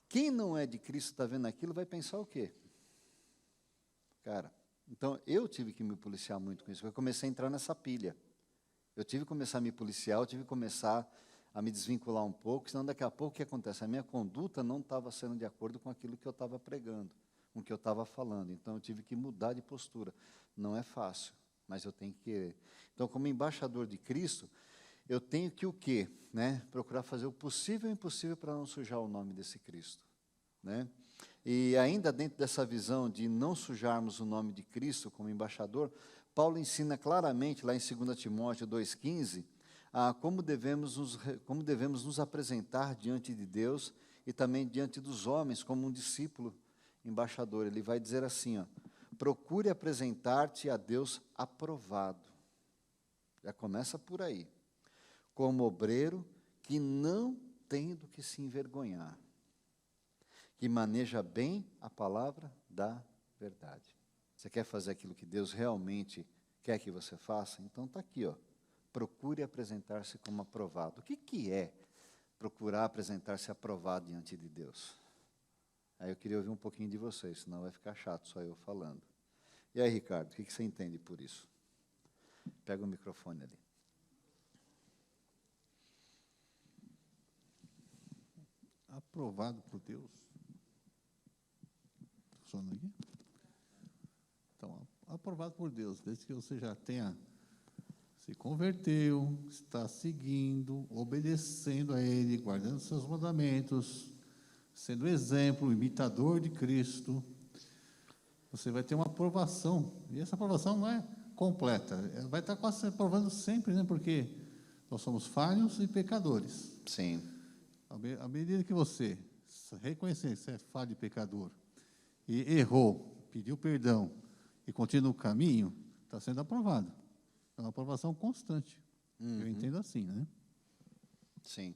Quem não é de Cristo está vendo aquilo vai pensar o quê? Cara, então eu tive que me policiar muito com isso. Eu comecei a entrar nessa pilha. Eu tive que começar a me policiar, eu tive que começar a me desvincular um pouco, senão daqui a pouco o que acontece? A minha conduta não estava sendo de acordo com aquilo que eu estava pregando, com o que eu estava falando. Então eu tive que mudar de postura. Não é fácil, mas eu tenho que querer. Então, como embaixador de Cristo, eu tenho que o quê? Procurar fazer o possível e o impossível para não sujar o nome desse Cristo. E ainda dentro dessa visão de não sujarmos o nome de Cristo como embaixador, Paulo ensina claramente, lá em 2 Timóteo 2,15, como devemos nos apresentar diante de Deus e também diante dos homens, como um discípulo embaixador. Ele vai dizer assim, procure apresentar-te a Deus aprovado. Já começa por aí. Como obreiro que não tem do que se envergonhar, que maneja bem a palavra da verdade. Você quer fazer aquilo que Deus realmente quer que você faça? Então está aqui, procure apresentar-se como aprovado. O que é procurar apresentar-se aprovado diante de Deus? Aí eu queria ouvir um pouquinho de vocês, senão vai ficar chato só eu falando. E aí, Ricardo, o que você entende por isso? Pega o microfone ali. Aprovado por Deus. Funciona aqui? Então, aprovado por Deus, desde que você já tenha se converteu, está seguindo, obedecendo a Ele, guardando seus mandamentos, sendo exemplo, imitador de Cristo, você vai ter uma aprovação. E essa aprovação não é completa, vai estar quase se aprovando sempre, porque nós somos falhos e pecadores. Sim. À medida que você reconhecer que você é falho e pecador, e errou, pediu perdão, e continua o caminho, está sendo aprovado. É uma aprovação constante. Eu entendo assim, Sim.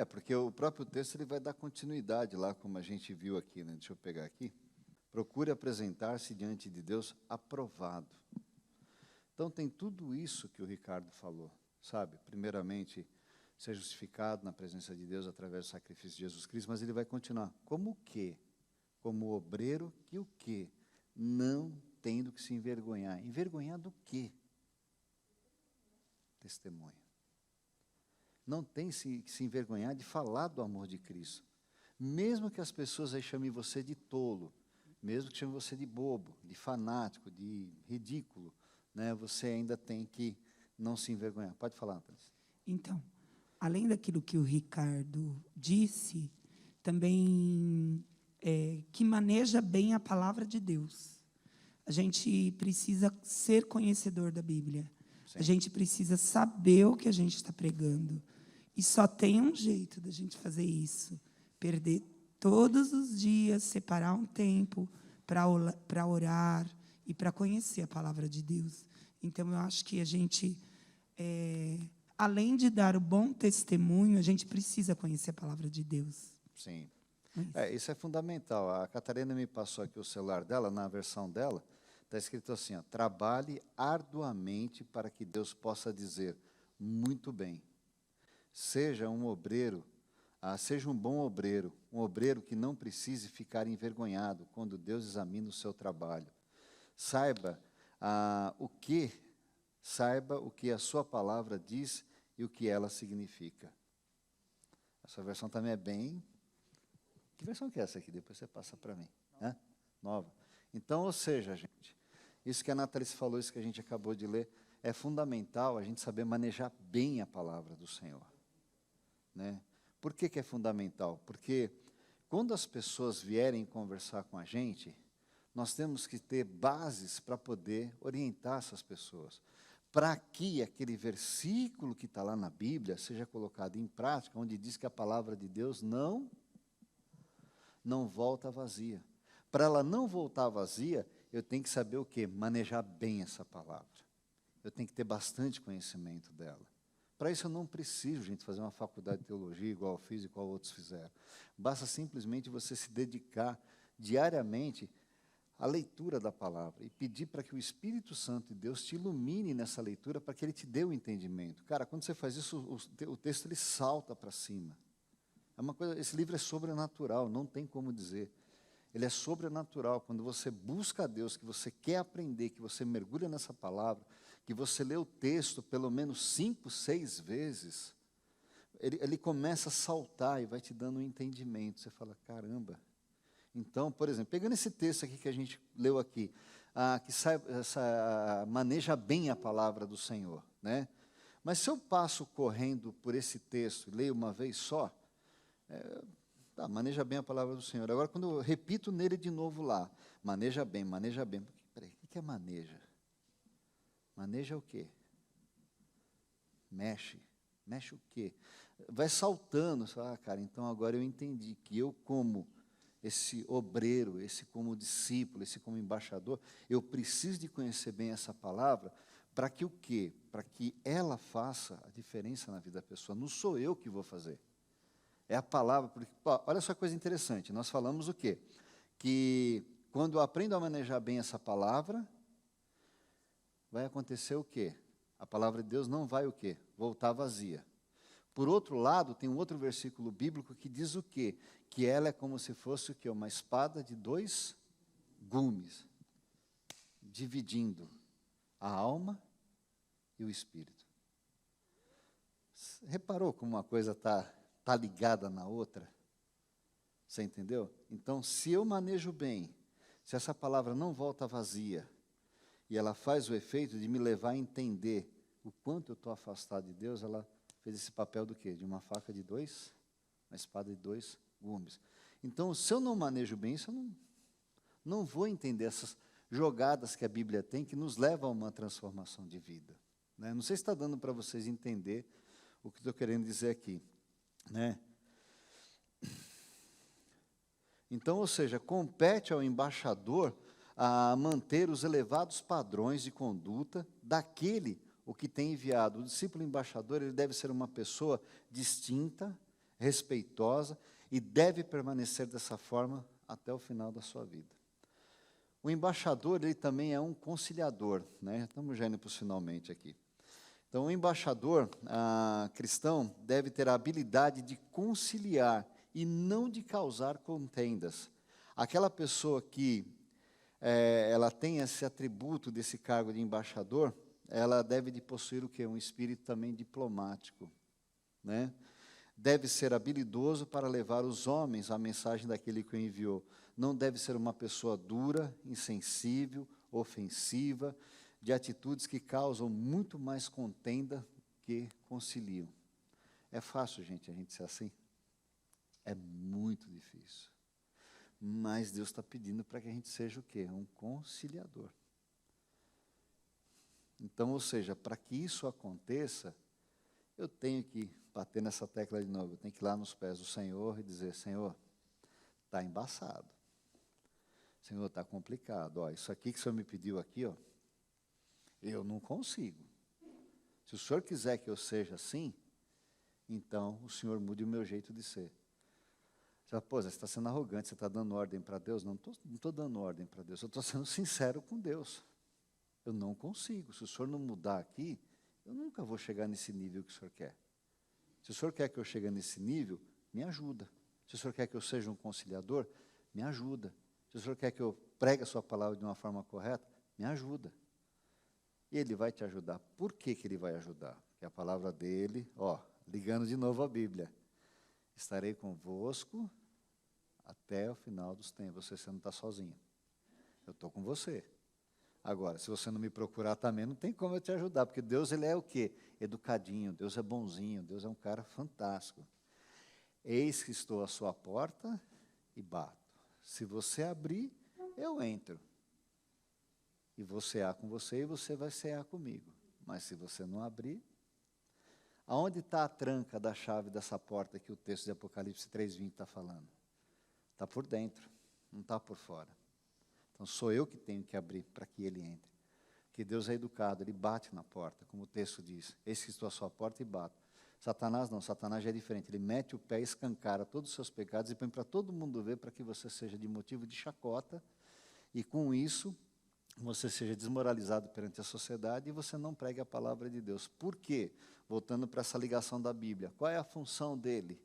Porque o próprio texto ele vai dar continuidade lá, como a gente viu aqui, Deixa eu pegar aqui. Procure apresentar-se diante de Deus aprovado. Então, tem tudo isso que o Ricardo falou, sabe? Primeiramente, ser justificado na presença de Deus através do sacrifício de Jesus Cristo, mas ele vai continuar. Como o quê? Como obreiro que o quê? Não tendo que se envergonhar. Envergonhar do quê? Testemunho. Não tem que se envergonhar de falar do amor de Cristo. Mesmo que as pessoas aí chamem você de tolo, mesmo que chamem você de bobo, de fanático, de ridículo, você ainda tem que não se envergonhar. Pode falar, Antônio. Então, além daquilo que o Ricardo disse, também que maneja bem a palavra de Deus. A gente precisa ser conhecedor da Bíblia. Sim. A gente precisa saber o que a gente está pregando. E só tem um jeito da gente fazer isso. Perder todos os dias, separar um tempo para orar e para conhecer a palavra de Deus. Então, eu acho que a gente, além de dar o bom testemunho, a gente precisa conhecer a palavra de Deus. Sim. Isso é fundamental. A Catarina me passou aqui o celular dela, na versão dela, está escrito assim, trabalhe arduamente para que Deus possa dizer, muito bem. Seja um obreiro, seja um bom obreiro, um obreiro que não precise ficar envergonhado quando Deus examina o seu trabalho. Saiba o que a sua palavra diz e o que ela significa. Essa versão também é bem... Que versão que é essa aqui? Depois você passa para mim. Hã? Nova. Então, ou seja, gente, isso que a Nathalie falou, isso que a gente acabou de ler, é fundamental a gente saber manejar bem a palavra do Senhor. Né? Por que é fundamental? Porque quando as pessoas vierem conversar com a gente, nós temos que ter bases para poder orientar essas pessoas. Para que aquele versículo que está lá na Bíblia seja colocado em prática, onde diz que a palavra de Deus não volta vazia. Para ela não voltar vazia, eu tenho que saber o quê? Manejar bem essa palavra. Eu tenho que ter bastante conhecimento dela. Para isso eu não preciso, gente, fazer uma faculdade de teologia igual eu fiz e igual outros fizeram. Basta simplesmente você se dedicar diariamente à leitura da palavra e pedir para que o Espírito Santo de Deus te ilumine nessa leitura para que ele te dê o entendimento. Cara, quando você faz isso, o texto ele salta para cima. É uma coisa, esse livro é sobrenatural, não tem como dizer. Ele é sobrenatural. Quando você busca a Deus, que você quer aprender, que você mergulha nessa palavra, que você lê o texto pelo menos 5, 6 vezes, ele começa a saltar e vai te dando um entendimento. Você fala, caramba. Então, por exemplo, pegando esse texto aqui que a gente leu aqui, maneja bem a palavra do Senhor, né? Mas se eu passo correndo por esse texto e leio uma vez só, maneja bem a palavra do Senhor. Agora, quando eu repito nele de novo lá, maneja bem. Peraí, o que é maneja? Maneja o quê? Mexe o quê? Vai saltando, você fala, cara, então agora eu entendi que eu como esse obreiro, esse como discípulo, esse como embaixador, eu preciso de conhecer bem essa palavra para que o quê? Para que ela faça a diferença na vida da pessoa. Não sou eu que vou fazer. É a palavra, porque, olha só que coisa interessante, nós falamos o quê? Que quando eu aprendo a manejar bem essa palavra, vai acontecer o quê? A palavra de Deus não vai o quê? Voltar vazia. Por outro lado, tem um outro versículo bíblico que diz o quê? Que ela é como se fosse o quê? Uma espada de 2 gumes, dividindo a alma e o espírito. Reparou como uma coisa está ligada na outra? Você entendeu? Então, se eu manejo bem, se essa palavra não volta vazia, e ela faz o efeito de me levar a entender o quanto eu estou afastado de Deus, ela fez esse papel do quê? De uma faca de 2, uma espada de 2 gumes. Então, se eu não manejo bem isso, eu não vou entender essas jogadas que a Bíblia tem que nos levam a uma transformação de vida. Né? Não sei se está dando para vocês entender o que estou querendo dizer aqui. Né? Então, ou seja, compete ao embaixador a manter os elevados padrões de conduta daquele o que tem enviado. O discípulo embaixador, ele deve ser uma pessoa distinta, respeitosa e deve permanecer dessa forma até o final da sua vida. O embaixador, ele também é um conciliador, né? Estamos já indo para os finalmente aqui. Então, o embaixador cristão deve ter a habilidade de conciliar e não de causar contendas. Aquela pessoa que ela tem esse atributo desse cargo de embaixador, ela deve de possuir o quê? Um espírito também diplomático, né? Deve ser habilidoso para levar os homens à mensagem daquele que o enviou. Não deve ser uma pessoa dura, insensível, ofensiva, de atitudes que causam muito mais contenda que conciliam. É fácil, gente, a gente ser assim? É muito difícil. Mas Deus está pedindo para que a gente seja o quê? Um conciliador. Então, ou seja, para que isso aconteça, eu tenho que bater nessa tecla de novo, eu tenho que ir lá nos pés do Senhor e dizer, Senhor, está embaçado. Senhor, está complicado. Ó, isso aqui que o Senhor me pediu aqui, ó, eu não consigo. Se o Senhor quiser que eu seja assim, então o Senhor mude o meu jeito de ser. Você fala, pô, você está sendo arrogante, você está dando ordem para Deus? Não estou dando ordem para Deus, eu estou sendo sincero com Deus. Eu não consigo. Se o Senhor não mudar aqui, eu nunca vou chegar nesse nível que o Senhor quer. Se o Senhor quer que eu chegue nesse nível, me ajuda. Se o Senhor quer que eu seja um conciliador, me ajuda. Se o Senhor quer que eu pregue a sua palavra de uma forma correta, me ajuda. E Ele vai te ajudar. Por que Ele vai ajudar? que é a palavra dele, ligando de novo a Bíblia. Estarei convosco até o final dos tempos. Você não está sozinho. Eu estou com você. Agora, se você não me procurar também, não tem como eu te ajudar, porque Deus, ele é o quê? Educadinho, Deus é bonzinho, Deus é um cara fantástico. Eis que estou à sua porta e bato. Se você abrir, eu entro. E vou cear com você e você vai cear comigo. Mas se você não abrir, aonde está a tranca da chave dessa porta que o texto de Apocalipse 3:20 está falando? Está por dentro, não está por fora. Então, sou eu que tenho que abrir para que ele entre. Porque Deus é educado, ele bate na porta, como o texto diz. Eis que estou à sua porta e bato. Satanás não, Satanás já é diferente. Ele mete o pé, escancara todos os seus pecados e põe para todo mundo ver, para que você seja de motivo de chacota. E com isso, você seja desmoralizado perante a sociedade e você não pregue a palavra de Deus. Por quê? Voltando para essa ligação da Bíblia. Qual é a função dele?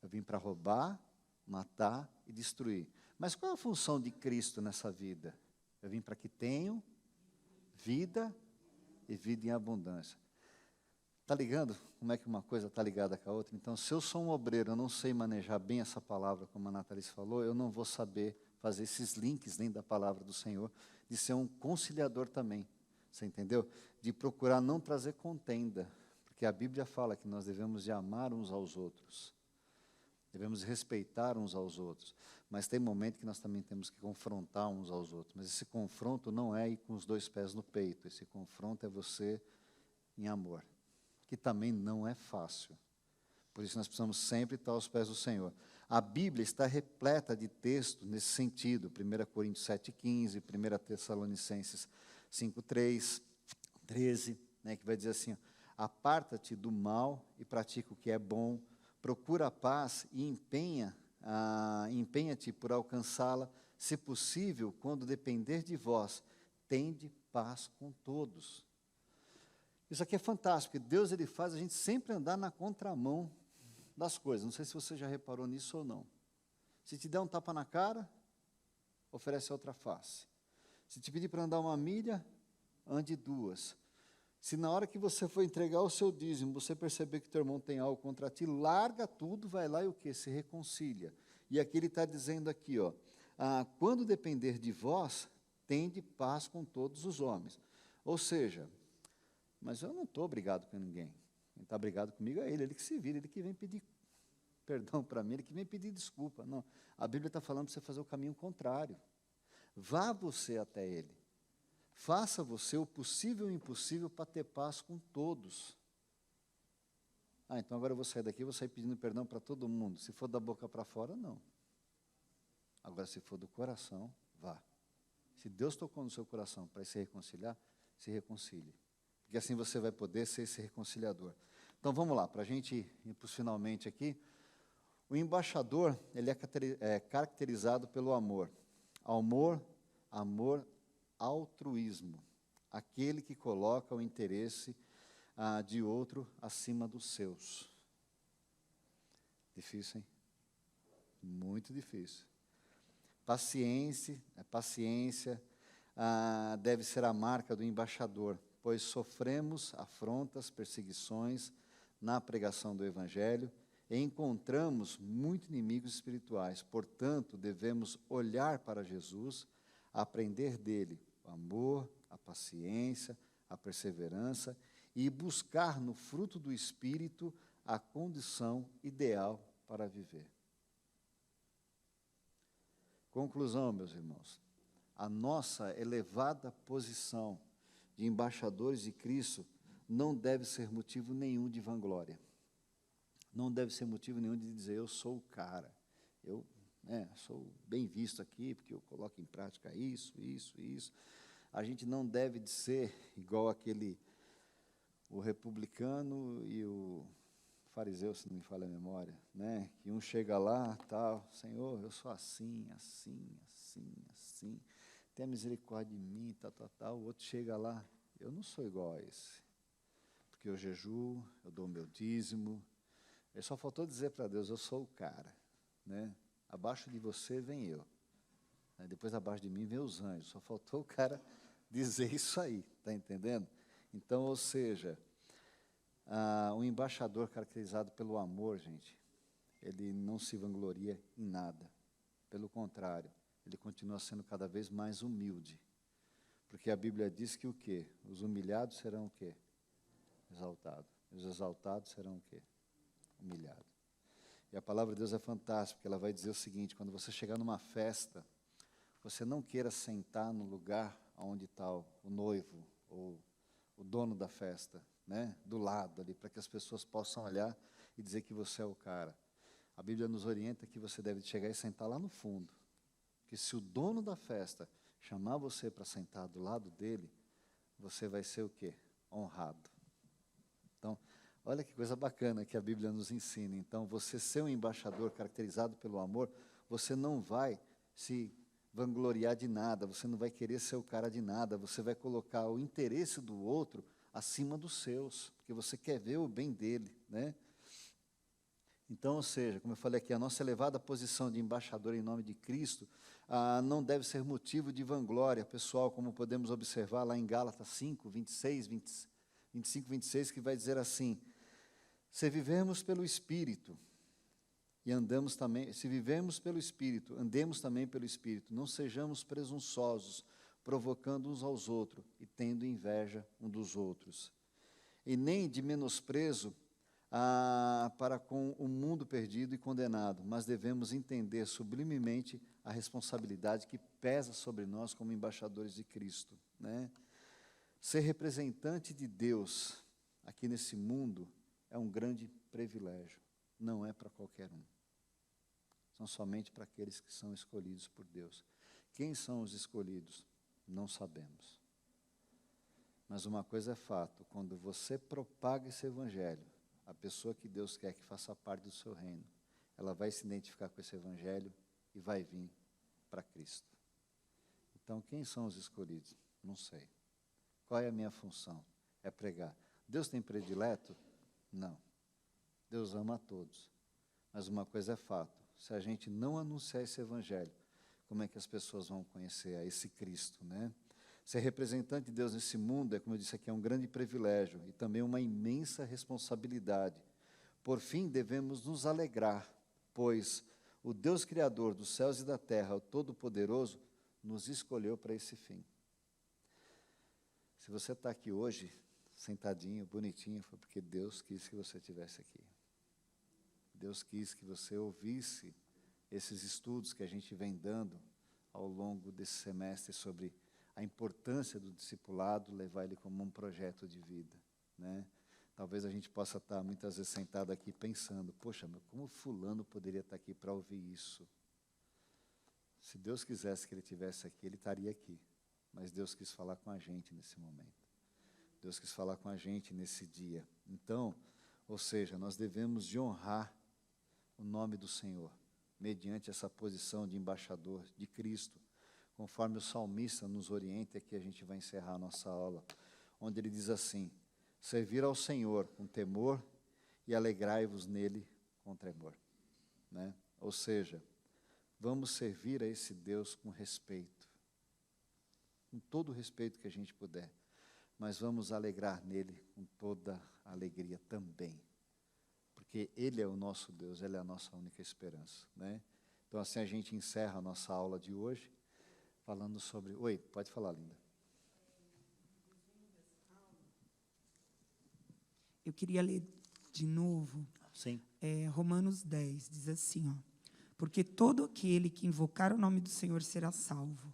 Eu vim para roubar, matar e destruir. Mas qual é a função de Cristo nessa vida? Eu vim para que tenham vida e vida em abundância. Está ligando? Como é que uma coisa está ligada com a outra? Então, se eu sou um obreiro, eu não sei manejar bem essa palavra, como a Nathalie falou, eu não vou saber fazer esses links dentro da palavra do Senhor, de ser um conciliador também. Você entendeu? De procurar não trazer contenda, porque a Bíblia fala que nós devemos de amar uns aos outros. Devemos respeitar uns aos outros. Mas tem momento que nós também temos que confrontar uns aos outros. Mas esse confronto não é ir com os 2 pés no peito. Esse confronto é você em amor. Que também não é fácil. Por isso nós precisamos sempre estar aos pés do Senhor. A Bíblia está repleta de textos nesse sentido. 1 Coríntios 7,15, 1 Tessalonicenses 5,3, 13, que vai dizer assim, aparta-te do mal e pratica o que é bom, procura a paz e empenha-te por alcançá-la, se possível, quando depender de vós, tende paz com todos. Isso aqui é fantástico, porque Deus ele faz a gente sempre andar na contramão das coisas. Não sei se você já reparou nisso ou não. Se te der um tapa na cara, oferece outra face. Se te pedir para andar 1 milha, ande 2. Se na hora que você for entregar o seu dízimo, você perceber que teu irmão tem algo contra ti, larga tudo, vai lá e o quê? Se reconcilia. E aqui ele está dizendo aqui, quando depender de vós, tende paz com todos os homens. Ou seja, mas eu não estou brigado com ninguém. Quem está brigado comigo é ele que se vira, ele que vem pedir perdão para mim, ele que vem pedir desculpa. Não, a Bíblia está falando para você fazer o caminho contrário. Vá você até ele. Faça você o possível e o impossível para ter paz com todos. Então agora eu vou sair daqui, vou sair pedindo perdão para todo mundo. Se for da boca para fora, não. Agora, se for do coração, vá. Se Deus tocou no seu coração para se reconciliar, se reconcilie. Porque assim você vai poder ser esse reconciliador. Então vamos lá, para a gente ir para os finalmente aqui. O embaixador, ele é caracterizado pelo amor. Amor, altruísmo. Aquele que coloca o interesse de outro acima dos seus. Difícil, hein? Muito difícil. Paciência deve ser a marca do embaixador, pois sofremos afrontas, perseguições na pregação do Evangelho e encontramos muitos inimigos espirituais. Portanto, devemos olhar para Jesus, aprender dele o amor, a paciência, a perseverança e buscar no fruto do Espírito a condição ideal para viver. Conclusão, meus irmãos. A nossa elevada posição de embaixadores de Cristo não deve ser motivo nenhum de vanglória. Não deve ser motivo nenhum de dizer, eu sou o cara. Eu sou bem visto aqui, porque eu coloco em prática isso. A gente não deve de ser igual o republicano e o fariseu, se não me falha a memória, que um chega lá, tal, Senhor, eu sou assim, tenha misericórdia de mim, tal, o outro chega lá, eu não sou igual a esse, porque eu jejuo, eu dou o meu dízimo, ele só faltou dizer para Deus, eu sou o cara, abaixo de você vem eu, depois abaixo de mim vem os anjos, só faltou o cara dizer isso aí, está entendendo? Então, ou seja, Um embaixador caracterizado pelo amor, gente, ele não se vangloria em nada. Pelo contrário, ele continua sendo cada vez mais humilde. Porque a Bíblia diz que o quê? Os humilhados serão o quê? Exaltados. Os exaltados serão o quê? Humilhados. E a palavra de Deus é fantástica, porque ela vai dizer o seguinte: quando você chegar numa festa, você não queira sentar no lugar onde está o noivo ou o dono da festa, né, do lado ali, para que as pessoas possam olhar e dizer que você é o cara. A Bíblia nos orienta que você deve chegar e sentar lá no fundo. Porque se o dono da festa chamar você para sentar do lado dele, você vai ser o quê? Honrado. Então, olha que coisa bacana que a Bíblia nos ensina. Então, você ser um embaixador caracterizado pelo amor, você não vai se vangloriar de nada, você não vai querer ser o cara de nada, você vai colocar o interesse do outro acima dos seus, porque você quer ver o bem dele, né? Então, ou seja, como eu falei aqui, a nossa elevada posição de embaixador em nome de Cristo não deve ser motivo de vanglória pessoal, como podemos observar lá em Gálatas 5, 25, 26, que vai dizer assim: se vivemos pelo Espírito e andamos também, se vivemos pelo Espírito, andemos também pelo Espírito, não sejamos presunçosos, provocando uns aos outros e tendo inveja um dos outros. E nem de menosprezo para com o mundo perdido e condenado, mas devemos entender sublimemente a responsabilidade que pesa sobre nós como embaixadores de Cristo, né? Ser representante de Deus aqui nesse mundo é um grande privilégio, não é para qualquer um. São somente para aqueles que são escolhidos por Deus. Quem são os escolhidos? Não sabemos. Mas uma coisa é fato: quando você propaga esse evangelho, a pessoa que Deus quer que faça parte do seu reino, ela vai se identificar com esse evangelho e vai vir para Cristo. Então, quem são os escolhidos? Não sei. Qual é a minha função? É pregar. Deus tem predileto? Não. Deus ama a todos. Mas uma coisa é fato: se a gente não anunciar esse evangelho, como é que as pessoas vão conhecer a esse Cristo, né? Ser representante de Deus nesse mundo, como eu disse aqui, é um grande privilégio e também uma imensa responsabilidade. Por fim, devemos nos alegrar, pois o Deus Criador dos céus e da terra, o Todo-Poderoso, nos escolheu para esse fim. Se você está aqui hoje, sentadinho, bonitinho, foi porque Deus quis que você estivesse aqui. Deus quis que você ouvisse esses estudos que a gente vem dando ao longo desse semestre sobre a importância do discipulado, levar ele como um projeto de vida, né? Talvez a gente possa estar muitas vezes sentado aqui pensando: poxa, como fulano poderia estar aqui para ouvir isso? Se Deus quisesse que ele estivesse aqui, ele estaria aqui. Mas Deus quis falar com a gente nesse momento. Deus quis falar com a gente nesse dia. Então, ou seja, nós devemos de honrar o nome do Senhor, mediante essa posição de embaixador de Cristo, conforme o salmista nos orienta. Aqui a gente vai encerrar a nossa aula, onde ele diz assim: servir ao Senhor com temor e alegrai-vos nele com tremor, né? Ou seja, vamos servir a esse Deus com respeito, com todo o respeito que a gente puder, mas vamos alegrar nele com toda a alegria também, porque ele é o nosso Deus, ele é a nossa única esperança, né? Então, assim a gente encerra a nossa aula de hoje, falando sobre... Oi, pode falar, linda. Eu queria ler de novo. Sim. Romanos 10, diz assim, ó: porque todo aquele que invocar o nome do Senhor será salvo.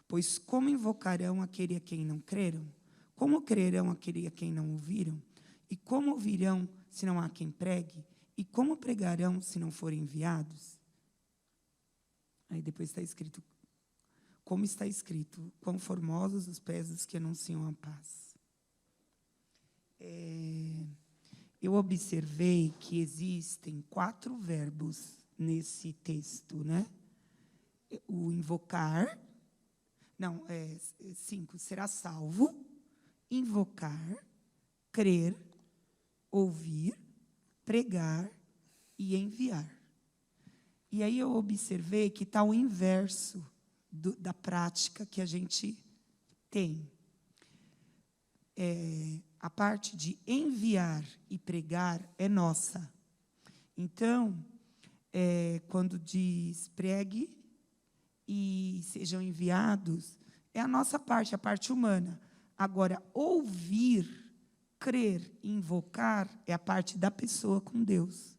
Pois como invocarão aquele a quem não creram? Como crerão aquele a quem não ouviram? E como ouvirão se não há quem pregue? E como pregarão se não forem enviados? Aí depois está escrito, como está escrito: quão formosos os pés dos que anunciam a paz. Eu observei que existem 4 verbos nesse texto, né? O invocar, 5, será salvo, invocar, crer, ouvir, pregar e enviar. E aí eu observei que está o inverso da prática que a gente tem. a parte de enviar e pregar é nossa. Então, quando diz pregue e sejam enviados, é a nossa parte, a parte humana. Agora, ouvir, crer, invocar é a parte da pessoa com Deus.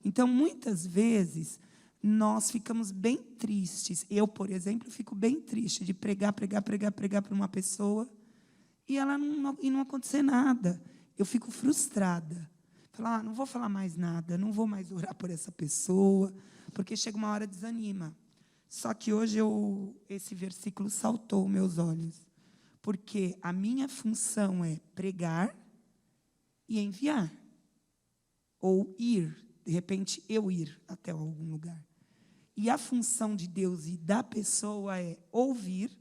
Então, muitas vezes, nós ficamos bem tristes. Eu, por exemplo, fico bem triste de pregar para uma pessoa e não acontecer nada. Eu fico frustrada. Falar, não vou falar mais nada, não vou mais orar por essa pessoa, porque chega uma hora desanima. Só que hoje esse versículo saltou aos meus olhos, porque a minha função é pregar e enviar, ou ir, de repente eu ir até algum lugar. E a função de Deus e da pessoa é ouvir,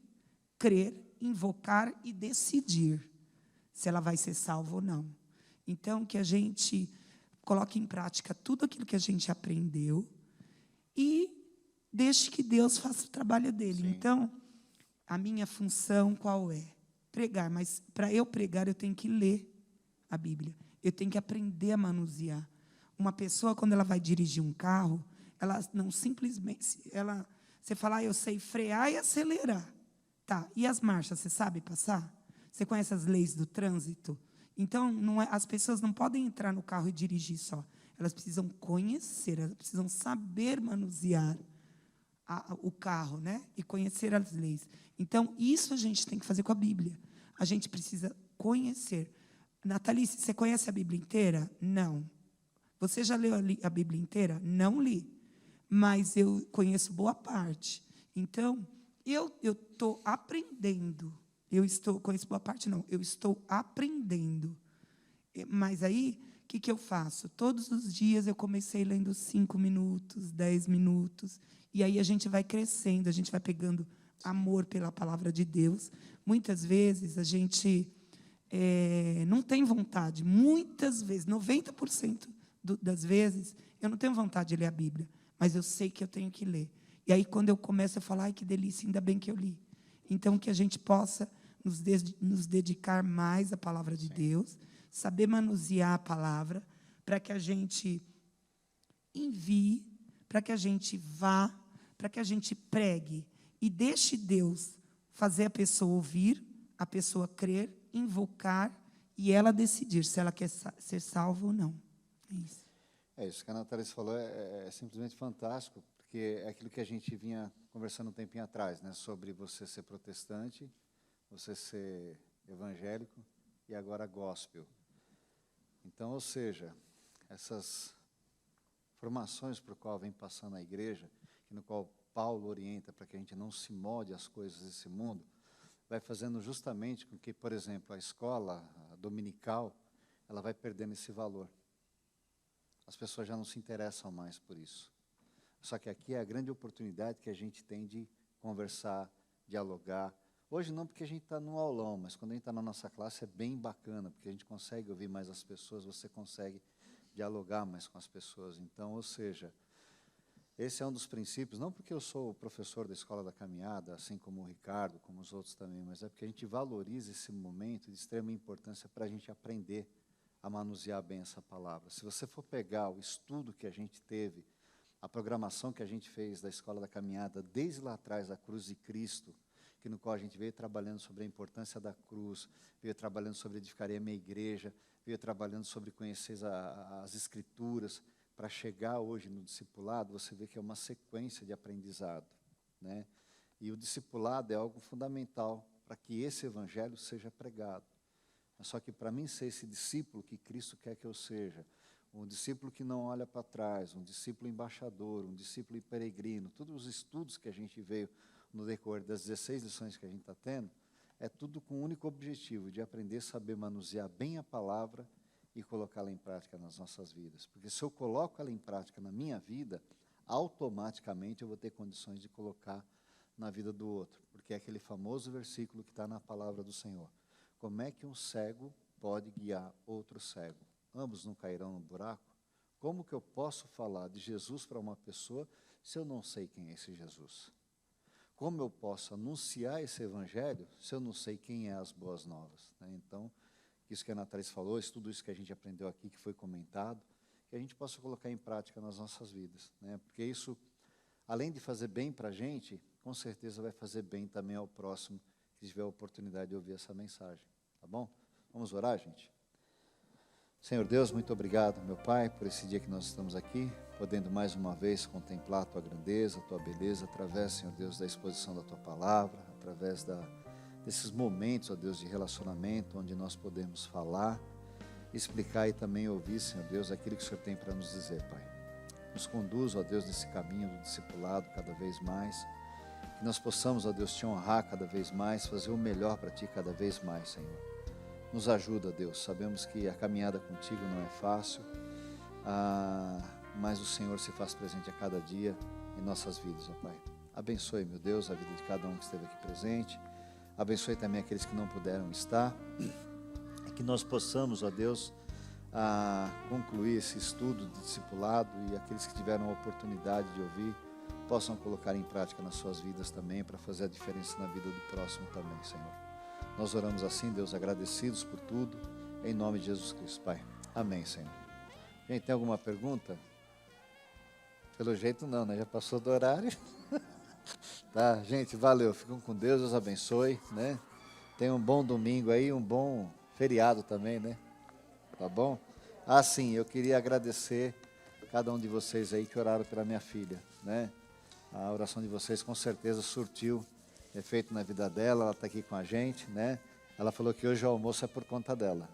crer, invocar e decidir se ela vai ser salva ou não. Então, que a gente coloque em prática tudo aquilo que a gente aprendeu e deixe que Deus faça o trabalho dele. Sim. Então, a minha função qual é? Pregar. Mas, para eu pregar, eu tenho que ler a Bíblia. Eu tenho que aprender a manusear. Uma pessoa, quando ela vai dirigir um carro, ela não simplesmente... Você fala, eu sei frear e acelerar. Tá, e as marchas, você sabe passar? Você conhece as leis do trânsito? Então, as pessoas não podem entrar no carro e dirigir só. Elas precisam conhecer, elas precisam saber manusear o carro, né? E conhecer as leis. Então, isso a gente tem que fazer com a Bíblia. A gente precisa conhecer. Natalice, você conhece a Bíblia inteira? Não. Você já leu a Bíblia inteira? Não li. Mas eu conheço boa parte. Então, eu estou aprendendo. Conheço boa parte, não. Eu estou aprendendo. Mas aí, o que eu faço? Todos os dias eu comecei lendo 5 minutos, 10 minutos. E aí a gente vai crescendo, a gente vai pegando amor pela palavra de Deus. Muitas vezes a gente não tem vontade. Muitas vezes, 90% das vezes, eu não tenho vontade de ler a Bíblia. Mas eu sei que eu tenho que ler. E aí, quando eu começo, eu falo, ai, que delícia, ainda bem que eu li. Então, que a gente possa nos dedicar mais à palavra de Deus, saber manusear a palavra, para que a gente envie, para que a gente vá, para que a gente pregue, e deixe Deus fazer a pessoa ouvir, a pessoa crer, invocar, e ela decidir se ela quer ser salva ou não. É isso. Isso que a Natália falou é simplesmente fantástico, porque é aquilo que a gente vinha conversando um tempinho atrás, né, sobre você ser protestante, você ser evangélico e agora gospel. Então, ou seja, essas formações por qual vem passando a igreja, no qual Paulo orienta para que a gente não se molde às coisas desse mundo, vai fazendo justamente com que, por exemplo, a escola dominical, ela vai perdendo esse valor. As pessoas já não se interessam mais por isso. Só que aqui é a grande oportunidade que a gente tem de conversar, dialogar. Hoje não porque a gente está no aulão, mas quando a gente está na nossa classe é bem bacana, porque a gente consegue ouvir mais as pessoas, você consegue dialogar mais com as pessoas. Então, ou seja, esse é um dos princípios, não porque eu sou o professor da Escola da Caminhada, assim como o Ricardo, como os outros também, mas é porque a gente valoriza esse momento de extrema importância para a gente aprender a manusear bem essa palavra. Se você for pegar o estudo que a gente teve, a programação que a gente fez da Escola da Caminhada, desde lá atrás, da Cruz de Cristo, que no qual a gente veio trabalhando sobre a importância da cruz, veio trabalhando sobre edificar a minha igreja, veio trabalhando sobre conhecer as Escrituras, para chegar hoje no discipulado, você vê que é uma sequência de aprendizado, né? E o discipulado é algo fundamental para que esse evangelho seja pregado. Só que para mim ser esse discípulo que Cristo quer que eu seja, um discípulo que não olha para trás, um discípulo embaixador, um discípulo peregrino, todos os estudos que a gente veio no decorrer das 16 lições que a gente está tendo, é tudo com o único objetivo de aprender a saber manusear bem a palavra e colocá-la em prática nas nossas vidas. Porque se eu coloco ela em prática na minha vida, automaticamente eu vou ter condições de colocar na vida do outro. Porque é aquele famoso versículo que está na palavra do Senhor. Como é que um cego pode guiar outro cego? Ambos não cairão no buraco? Como que eu posso falar de Jesus para uma pessoa se eu não sei quem é esse Jesus? Como eu posso anunciar esse evangelho se eu não sei quem é as boas novas, né? Então, isso que a Natália falou, tudo isso que a gente aprendeu aqui, que foi comentado, que a gente possa colocar em prática nas nossas vidas, né? Porque isso, além de fazer bem para a gente, com certeza vai fazer bem também ao próximo que tiver a oportunidade de ouvir essa mensagem, tá bom? Vamos orar, gente? Senhor Deus, muito obrigado, meu Pai, por esse dia que nós estamos aqui, podendo mais uma vez contemplar a Tua grandeza, a Tua beleza, através, Senhor Deus, da exposição da Tua palavra, através desses momentos, ó Deus, de relacionamento, onde nós podemos falar, explicar e também ouvir, Senhor Deus, aquilo que o Senhor tem para nos dizer, Pai. Nos conduz, ó Deus, nesse caminho do discipulado cada vez mais, que nós possamos, ó Deus, Te honrar cada vez mais, fazer o melhor para Ti cada vez mais, Senhor. Nos ajuda, Deus, sabemos que a caminhada contigo não é fácil, mas o Senhor se faz presente a cada dia em nossas vidas, ó Pai. Abençoe, meu Deus, a vida de cada um que esteve aqui presente, abençoe também aqueles que não puderam estar, e que nós possamos, ó Deus, concluir esse estudo de discipulado, e aqueles que tiveram a oportunidade de ouvir, possam colocar em prática nas suas vidas também, para fazer a diferença na vida do próximo também, Senhor. Nós oramos assim, Deus, agradecidos por tudo, em nome de Jesus Cristo, Pai. Amém, Senhor. Gente, tem alguma pergunta? Pelo jeito não, né? Já passou do horário. Tá, gente, valeu. Ficam com Deus, Deus abençoe, né? Tenham um bom domingo aí, um bom feriado também, né? Tá bom? Sim, eu queria agradecer cada um de vocês aí que oraram pela minha filha, né? A oração de vocês com certeza surtiu efeito na vida dela, ela está aqui com a gente, né? Ela falou que hoje o almoço é por conta dela.